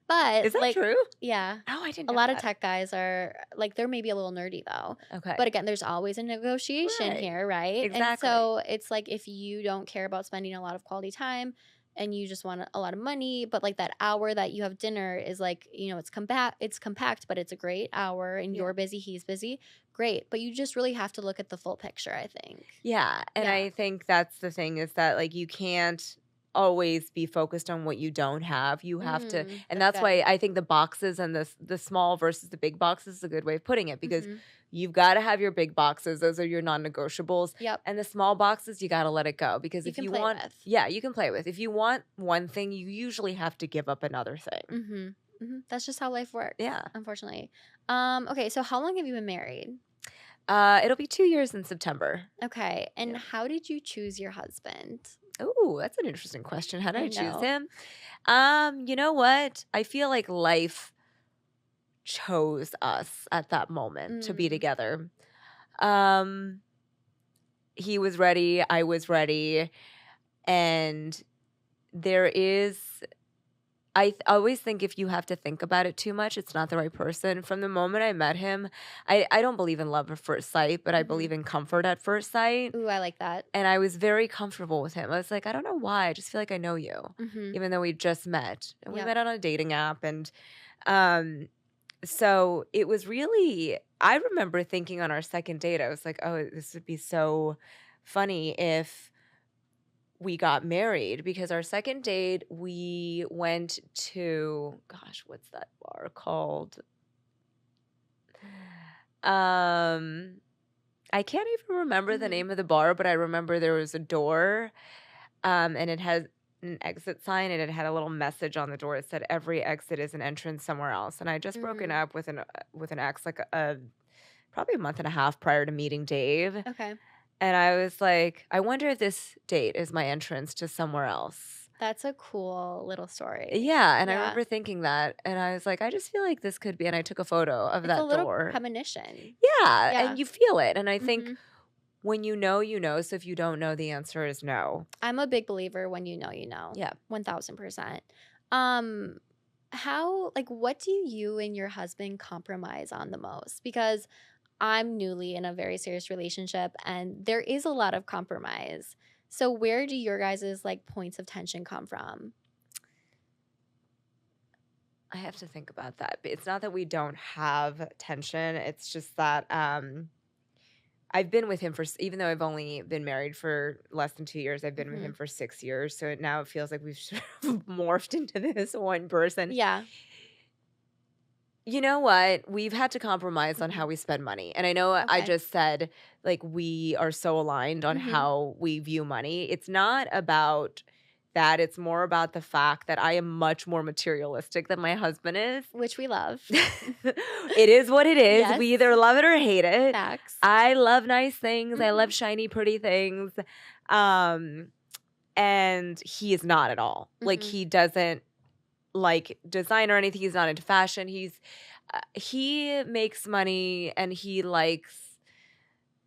But Is that like, true? yeah. Oh, I didn't A know lot of that. tech guys are like they're maybe a little nerdy though. Okay. But again, there's always a negotiation Right. here, right? And Exactly. so it's like if you don't care about spending a lot of quality time and you just want a lot of money, but like that hour that you have dinner is like, it's compact, but it's a great hour and you're busy, he's busy. Great. But you just really have to look at the full picture, I think. Yeah. And Yeah. I think that's the thing is that like you can't always be focused on what you don't have. You have to, and that's why I think the boxes and the small versus the big boxes is a good way of putting it because you've got to have your big boxes. Those are your non-negotiables. Yep. And the small boxes, you got to let it go because You if can you play want, with. yeah, you can play with. If you want one thing, you usually have to give up another thing. That's just how life works. Yeah. Unfortunately. Okay. So how long have you been married? It'll be 2 years in September. Okay. And how did you choose your husband? Oh, that's an interesting question. How did I choose know. him? You know what? I feel like life chose us at that moment to be together. He was ready, I was ready, and always think if you have to think about it too much, it's not the right person. From the moment I met him, I don't believe in love at first sight, but I Mhm. believe in comfort at first sight. Ooh, I like that. And I was very comfortable with him. I was like, I don't know why. I just feel like I know you, Mhm. even though we just met. And we Yep. met on a dating app. And um, so it was really, I remember thinking on our second date, I was like, oh, this would be so funny if we got married, because our second date, we went to, gosh, what's that bar called? Um, I can't even remember the Mhm. name of the bar, but I remember there was a door, and it had an exit sign, and it had a little message on the door. It said every exit is an entrance somewhere else. And I just broken Mhm. up with an ex like probably a month and a half prior to meeting Dave. Okay. And I was like, I wonder if this date is my entrance to somewhere else. That's a cool little story. Yeah, and I Yeah. remember thinking that, and I was like, I just feel like this could be, and I took a photo of It's a that little door. premonition. Yeah, Yeah. and you feel it, and I think Mhm. when you know, you know, so if you don't know, the answer is no. I'm a big believer when you know, you know. Yeah. 1000%. Um how like what do you and your husband compromise on the most? Because I'm newly in a very serious relationship and there is a lot of compromise. So where do your guys' like points of tension come from? I have to think about that. But it's not that we don't have tension, it's just that, I've been with him even though I've only been married for less than 2 years, I've been with him Mhm. for 6 years, so now it feels like we've sort of morphed into this one person. Yeah. You know what? We've had to compromise on how Mhm. we spend money, and I know I Okay. just said, like, we are so aligned on Mhm. how we view money. It's not about that, it's more about the fact that I am much more materialistic than my husband is. Which we love. It is what it is. Yes. We either love it or hate it. Facts. I love nice things. I love Mhm. shiny, pretty things. Um, and he is not at all. Like, Mhm. he doesn't like design or anything. He's not into fashion. He makes money, and he likes,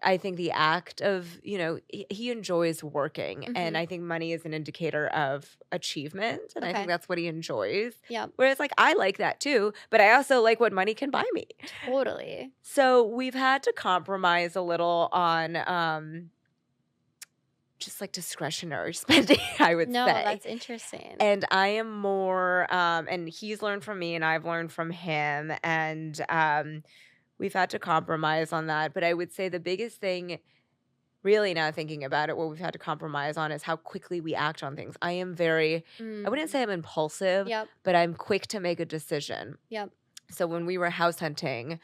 I think, the act of, he enjoys working, and Mhm. I think money is an indicator of achievement, and I think Okay. that's what he enjoys. Yep. Whereas, like, I like that too, but I also like what money can buy me. Totally. So we've had to compromise a little on just like discretionary spending, I would No, say. that's interesting. And I am more, and he's learned from me, and I've learned from him, and we've had to compromise on that. But I would say the biggest thing, really now thinking about it, what we've had to compromise on is how quickly we act on things. I wouldn't Mm. say I'm impulsive, Yep. but I'm quick to make a decision. Yep. So when we were house hunting,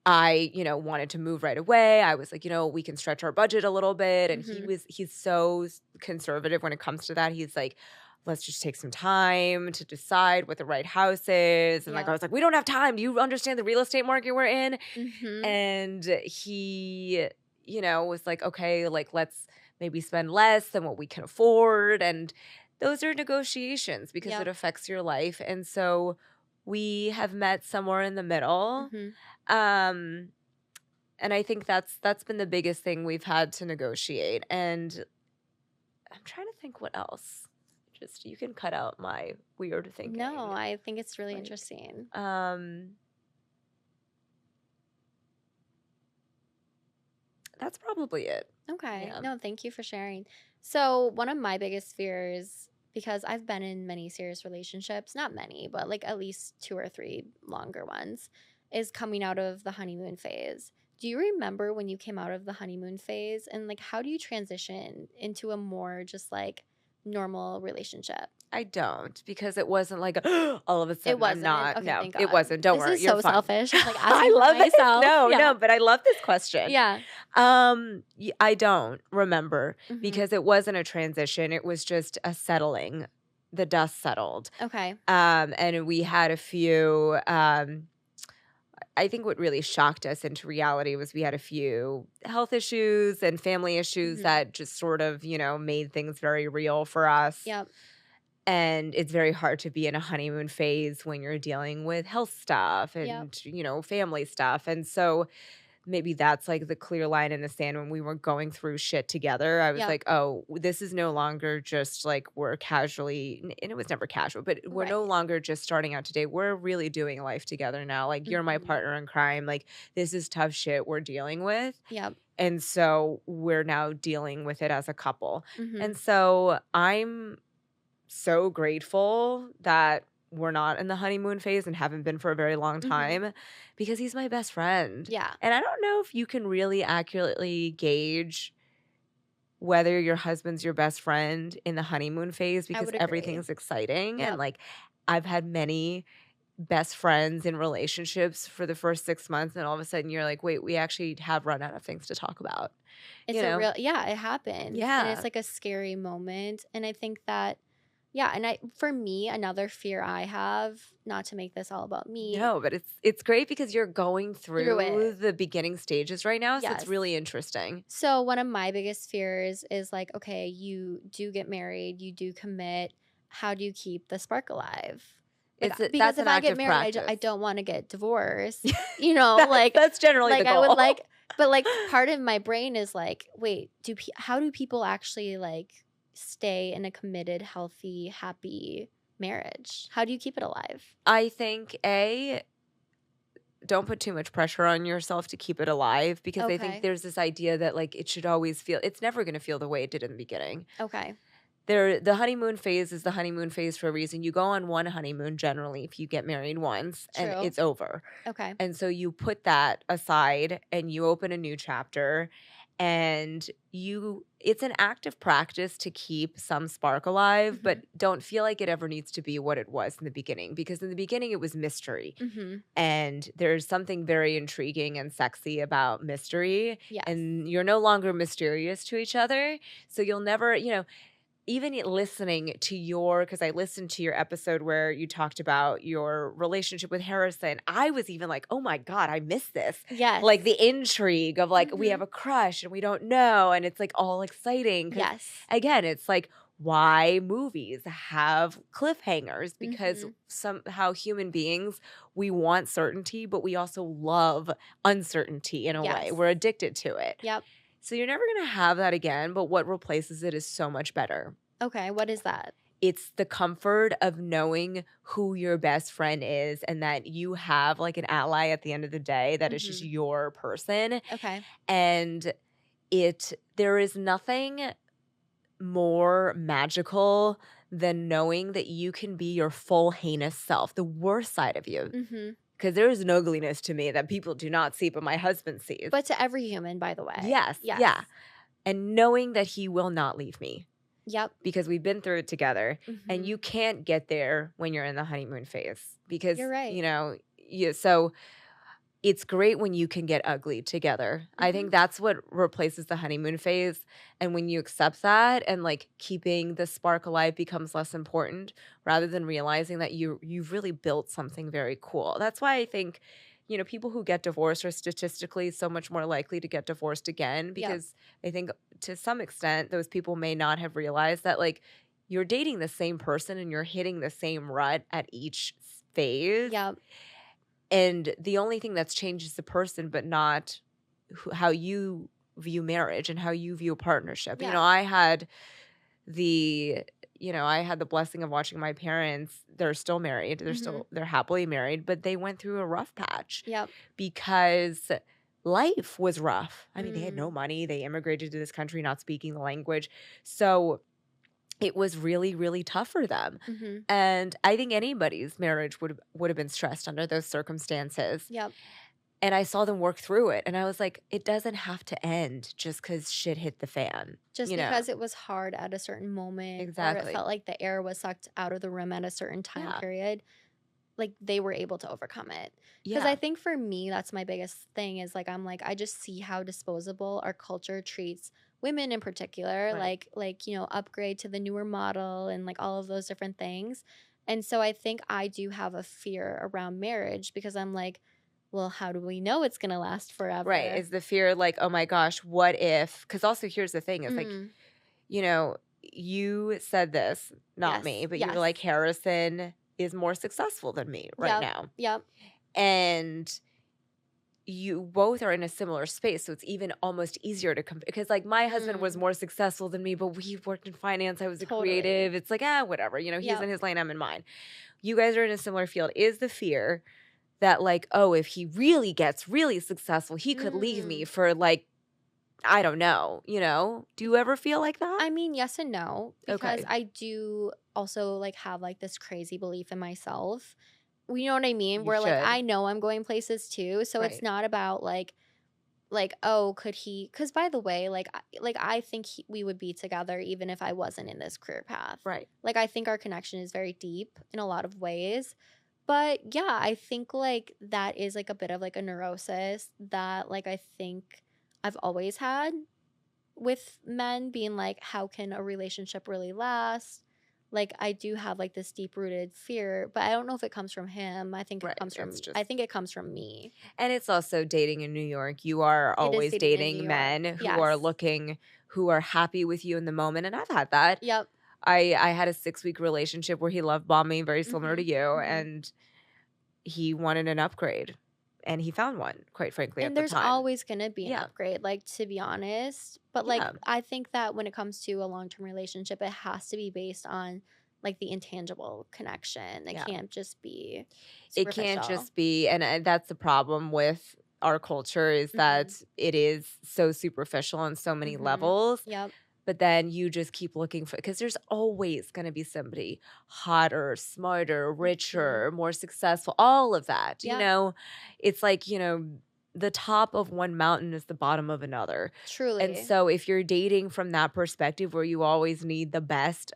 I, wanted to move right away. I was like, we can stretch our budget a little bit. And Mhm. he's so conservative when it comes to that. He's like, let's just take some time to decide what the right house is. And like, I Yep. was like, we don't have time. Do you understand the real estate market we're in? Mhm. And he, was like, okay, like, let's maybe spend less than what we can afford. And those are negotiations because it Yep. affects your life. And so we have met somewhere in the middle. Mhm. Um, and I think that's been the biggest thing we've had to negotiate. And I'm trying to think what else. Just you can cut out my weird No, thinking. I think it's really Like, interesting. that's probably it. Okay. Yeah. No, thank you for sharing. So, one of my biggest fears, because I've been in many serious relationships, not many, but like at least two or three longer ones, is coming out of the honeymoon phase. Do you remember when you came out of the honeymoon phase and like how do you transition into a more just like normal relationship? I don't, because it wasn't like all of a It sudden I'm wasn't. not. Okay, No, thank it God. wasn't. Don't This worry, is you're so fine. selfish. I'm like I asking for love it. myself. No, Yeah. no, but I love this question. Yeah. I don't remember Hmm. because it wasn't a transition. It was just a settling. The dust settled. Okay. And we had a few. I think what really shocked us into reality was we had a few health issues and family issues Hmm. that just sort of, made things very real for us. Yep. And it's very hard to be in a honeymoon phase when you're dealing with health stuff Yep. and, family stuff. And so maybe that's like the clear line in the sand when we were going through shit together. I was Yep. like, oh, this is no longer just like we're casually, and it was never casual, but we're no Right. longer just starting out today. We're really doing life together now. Like, you're my Mhm. partner in crime. Like, this is tough shit we're dealing with. Yep. And so we're now dealing with it as a couple. Mhm. And so I'm so grateful that we're not in the honeymoon phase and haven't been for a very long Mhm. time, because he's my best friend. Yeah. And I don't know if you can really accurately gauge whether your husband's your best friend in the honeymoon phase, I because would agree. everything's exciting. And Yep. like, I've had many best friends in relationships for the first 6 months, and all of a sudden you're like, wait, we actually have run out of things to talk about, It's you a know? real yeah, it happens, and it's, Yeah. like, a scary moment, and I think that yeah, and I for me, another fear I have, not to make this all about me No, but it's great because you're going through through it. the beginning stages right now, so it's Yes. really interesting. So, one of my biggest fears is, like, okay, you do get married, you do commit, how do you keep the spark alive? Like, because That's if an I get active married, I practice. don't wanna get divorced, That's that's generally the I would goal. like but, like, part of my brain is like, "Wait, how do people actually, like, stay in a committed, healthy, happy marriage? How do you keep it alive?" I think don't put too much pressure on yourself to keep it alive, because I think Okay. there's this idea that like it should always feel, it's never going to feel the way it did in the beginning. Okay. The honeymoon phase is the honeymoon phase for a reason. You go on one honeymoon generally if you get married once, and True. it's over. Okay. And so you put that aside and you open a new chapter, and it's an active practice to keep some spark alive, Mhm. but don't feel like it ever needs to be what it was in the beginning, because in the beginning it was mystery. Mhm. And there's something very intriguing and sexy about mystery, Yes. and you're no longer mysterious to each other. So you'll never, even listening to because I listened to your episode where you talked about your relationship with Harrison, I was even like, oh my God, I miss this. Yes. Like the intrigue of like, we have Mhm. a crush and we don't know. And it's like all exciting. Cause Yes. again, it's like why movies have cliffhangers, because Mhm. somehow human beings, we want certainty, but we also love uncertainty in a way. Yes. We're addicted to it. Yep. So you're never going to have that again, but what replaces it is so much better. Okay, what is that? It's the comfort of knowing who your best friend is, and that you have like an ally at the end of the day that is just Mhm. your person. Okay. And there is nothing more magical than knowing that you can be your full heinous self, the worst side of you. Mhm. Because there is an ugliness to me that people do not see, but my husband sees. But to every human, by the way. Yes, Yes. yeah. And knowing that he will not leave me, Yep. because we've been through it together. And Mhm. you can't get there when you're in the honeymoon phase, because, You're right. so it's great when you can get ugly together. I think Mhm. that's what replaces the honeymoon phase. And when you accept that, and like keeping the spark alive becomes less important, rather than realizing that you've really built something very cool. That's why I think, people who get divorced are statistically so much more likely to get divorced again, Yep. because I think to some extent those people may not have realized that like you're dating the same person and you're hitting the same rut at each phase. Yep. And the only thing that's changed is the person, but not how you view marriage and how you view a partnership. Yeah. The I had the blessing of watching my parents. They're still married. Mhm. They're happily married, but they went through a rough patch Yep. because life was rough. I mean, they had no Mm. money. They immigrated to this country not speaking the language. So it was really, really tough for them. Mhm. And I think anybody's marriage would have been stressed under those circumstances. Yep. And I saw them work through it. And I was like, it doesn't have to end just because shit hit the fan. Just because it was hard at a certain moment, or it Exactly. felt like the air was sucked out of the room at a certain time Yeah. period, like they were able to overcome it. Because Yeah. I think for me, that's my biggest thing is like I'm like I just see how disposable our culture treats women in particular, Right. upgrade to the newer model and like all of those different things. And so I think I do have a fear around marriage because I'm like, well, how do we know it's gonna last forever? Right. Is the fear like, oh my gosh, what if? Because also here's the thing, is like, Mm. you said this, not Yes. me, but you were Yes. like, Harrison is more successful than me right Yep. now. Yep. And you both are in a similar space, so it's even almost easier to because like my husband was Mm, more successful than me, but we worked in finance. I was a totally. creative. It's like, whatever, he's Yep. in his lane, I'm in mine. You guys are in a similar field. Is the fear that like, oh, if he really gets really successful, he could leave me Mm. for like, I don't know, Do you ever feel like that? I mean, yes and no, because Okay. I do also like have like this crazy belief in myself. You know what I mean? You Where like should. I know I'm going places too, so it's Right. not about like oh could he? Because by the way, like I think we would be together even if I wasn't in this career path. Right. Like I think our connection is very deep in a lot of ways. But yeah, I think like that is like a bit of like a neurosis that like I think I've always had with men being like, how can a relationship really last? Like I do have like this deep rooted fear, but I don't know if it comes from him. Right. It's I just think it comes from me. and it's also dating in New York. You are It is always dating in New dating York. men Yes. who are happy with you in the moment, and I've had that. Yep. I had a 6-week relationship where he love bombed me, very similar to Mhm. you, Mhm. and he wanted an upgrade, and he found one, quite frankly, at And the there's time. always going to be an Yeah. upgrade, like to be honest. But like Yeah. I think that when it comes to a long-term relationship, it has to be based on like the intangible connection. It Yeah. can't just be It can't superficial. just be and that's the problem with our culture is Mhm. that it is so superficial on so many Mhm. levels. Yep. But then you just keep looking for because there's always going to be somebody hotter, smarter, Mhm. richer, more successful, all of that. Yep. It's like, the top of one mountain is the bottom of another. And Truly. so if you're dating from that perspective where you always need the best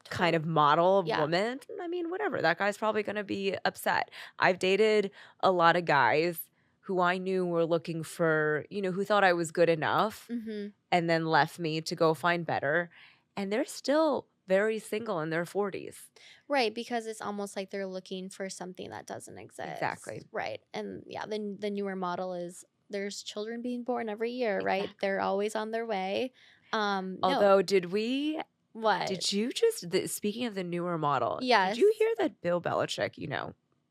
kind Total. of model of Yeah. woman, I mean, whatever. That guy's probably going to be upset. I've dated a lot of guys who I knew were looking for, who thought I was good enough Mhm. and then left me to go find better. And they're still very single in their 40s. Right, because it's almost like they're looking for something that doesn't Exactly. exist. Right. And yeah, the newer model is there's children being born every year, right? Exactly. They're always on their way. No. Although, What? did you just, speaking of the newer model, did Yes. you hear that Bill Belichick,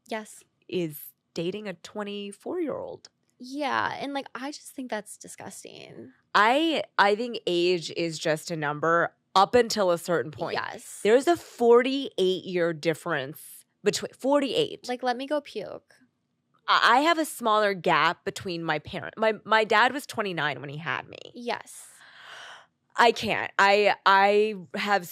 Yes. is dating a 24-year-old? Yeah, and like I just think that's disgusting. I think age is just a number up until a certain point. Yes. There's a 48-year difference between 48. Like let me go puke. I have a smaller gap between my parent. My dad was 29 when he had me. Yes. I can't. I have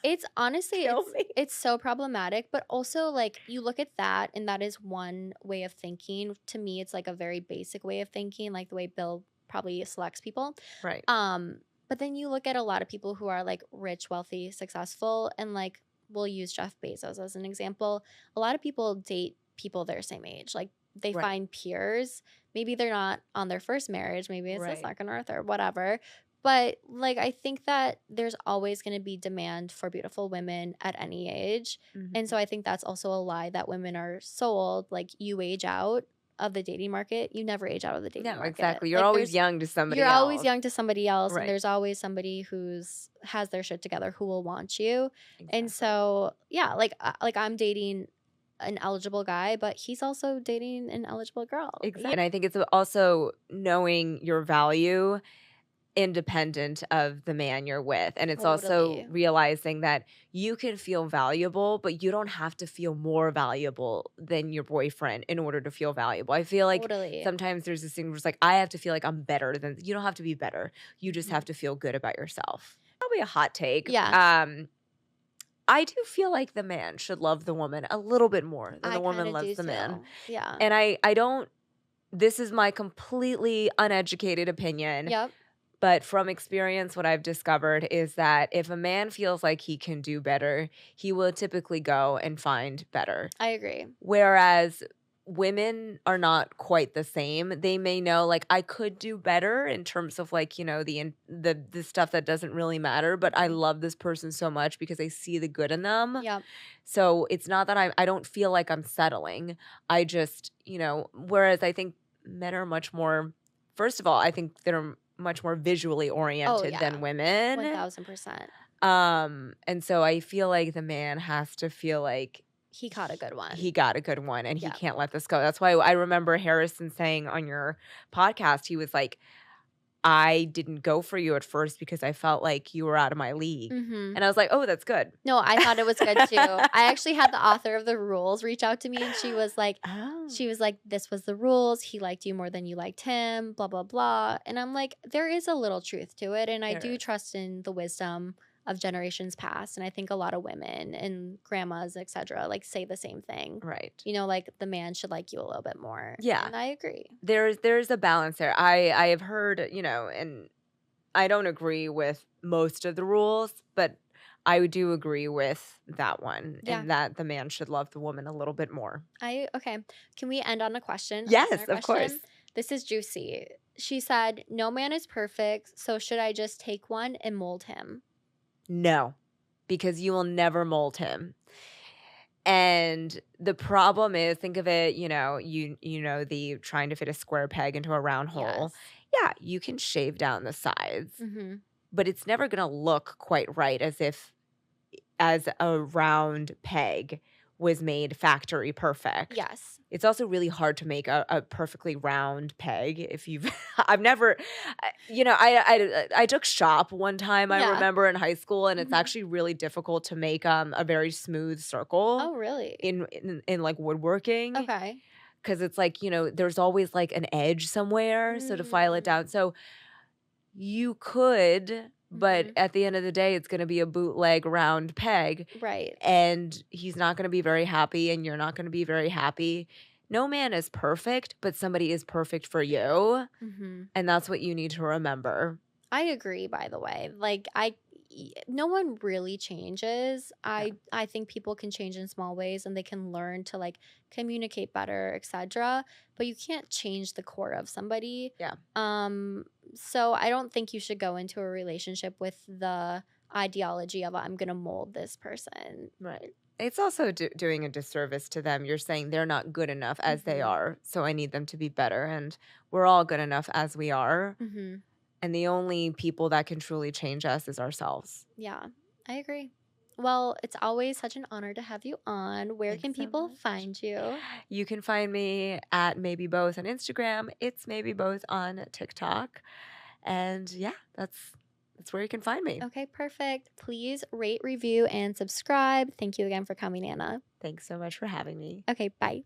It's honestly kill me. it's so problematic, but also like you look at that and that is one way of thinking. To me, it's like a very basic way of thinking, like the way Bill probably selects people. Right. But then you look at a lot of people who are like rich, wealthy, successful, and like we'll use Jeff Bezos as an example. A lot of people date people their same age. Like they Right. find peers. Maybe they're not on their first marriage, maybe it's the Right. second or third, whatever. But like I think that there's always going to be demand for beautiful women at any age. Mhm. And so I think that's also a lie that women are sold like you age out of the dating market. You never age out of the dating No, market. exactly. You're Like always young to somebody you're else. always young to somebody else Right. and there's always somebody who's has their shit together who will want you. Exactly. And so yeah, like I'm dating an eligible guy, but he's also dating an eligible girl. Exactly. And I think it's also knowing your value independent of the man you're with. And it's also Totally. realizing that you can feel valuable, but you don't have to feel more valuable than your boyfriend in order to feel valuable. I feel like Totally. sometimes there's this thing where it's like, I have to feel like I'm better than you don't have to be better. You just have to feel good about yourself. Probably a hot take. Yeah. I do feel like the man should love the woman a little bit more than I the woman kinda do loves the man. too. Yeah. And I don't this is my completely uneducated opinion. Yep. But from experience, what I've discovered is that if a man feels like he can do better, he will typically go and find better. I agree. Whereas women are not quite the same. They may know like I could do better in terms of like, the stuff that doesn't really matter, but I love this person so much because I see the good in them. Yep. So it's not that I don't feel like I'm settling. I just, whereas I think men are much more first of all, I think they're much more visually oriented yeah. than women. 1000%. And so I feel like the man has to feel like He caught a good one. he got a good one and he Yeah. can't let this go. That's why I remember Harrison saying on your podcast, he was like, I didn't go for you at first because I felt like you were out of my league. Mhm. And I was like, oh, that's good. No, I thought it was good too. I actually had the author of the rules reach out to me, and she was like, Oh. this was the rules. He liked you more than you liked him, blah, blah, blah. And I'm like, there is a little truth to it. And I There do is. trust in the wisdom of generations past. And I think a lot of women and grandmas, etc., like say the same thing. Right. You know, like the man should like you a little bit more. Yeah. And I agree. There's a balance there. I have heard, you know, and I don't agree with most of the rules, but I do agree with that one, Yeah. and that the man should love the woman a little bit more. Okay. Can we end on a question? A Yes, listener of course. question? This is juicy. She said, no man is perfect, so should I just take one and mold him? No, because you will never mold him. And the problem is, think of it, you know, the trying to fit a square peg into a round hole. Yeah, you can shave down the sides, Mm-hmm. but it's never going to look quite right as a round peg was made factory perfect. Yes. It's also really hard to make a perfectly round peg. If you've, I've never, you know, I took shop one time. I Yeah. remember in high school, and it's Mhm. actually really difficult to make a very smooth circle Oh, really? in like woodworking. Okay. Because it's like, you know, there's always like an edge somewhere, so to file it down. So you could, but Mhm. at the end of the day, it's going to be a bootleg round peg. Right. And he's not going to be very happy, and you're not going to be very happy. No man is perfect, but somebody is perfect for you. Mm-hmm. And that's what you need to remember. I agree, by the way. Like, no one really changes. I think people can change in small ways, and they can learn to like communicate better, etc. But you can't change the core of somebody. Yeah. So I don't think you should go into a relationship with the ideology of I'm gonna mold this person. Right. It's also doing a disservice to them. You're saying they're not good enough as they are, so I need them to be better. And we're all good enough as we are. Mm-hmm. And the only people that can truly change us is ourselves. Yeah, I agree. Well, it's always such an honor to have you on. Where Thanks can so people much. find you? You can find me at Maybe Both on Instagram. It's Maybe Both on TikTok. And yeah, that's where you can find me. Okay, perfect. Please rate, review, and subscribe. Thank you again for coming, Anna. Thanks so much for having me. Okay, bye.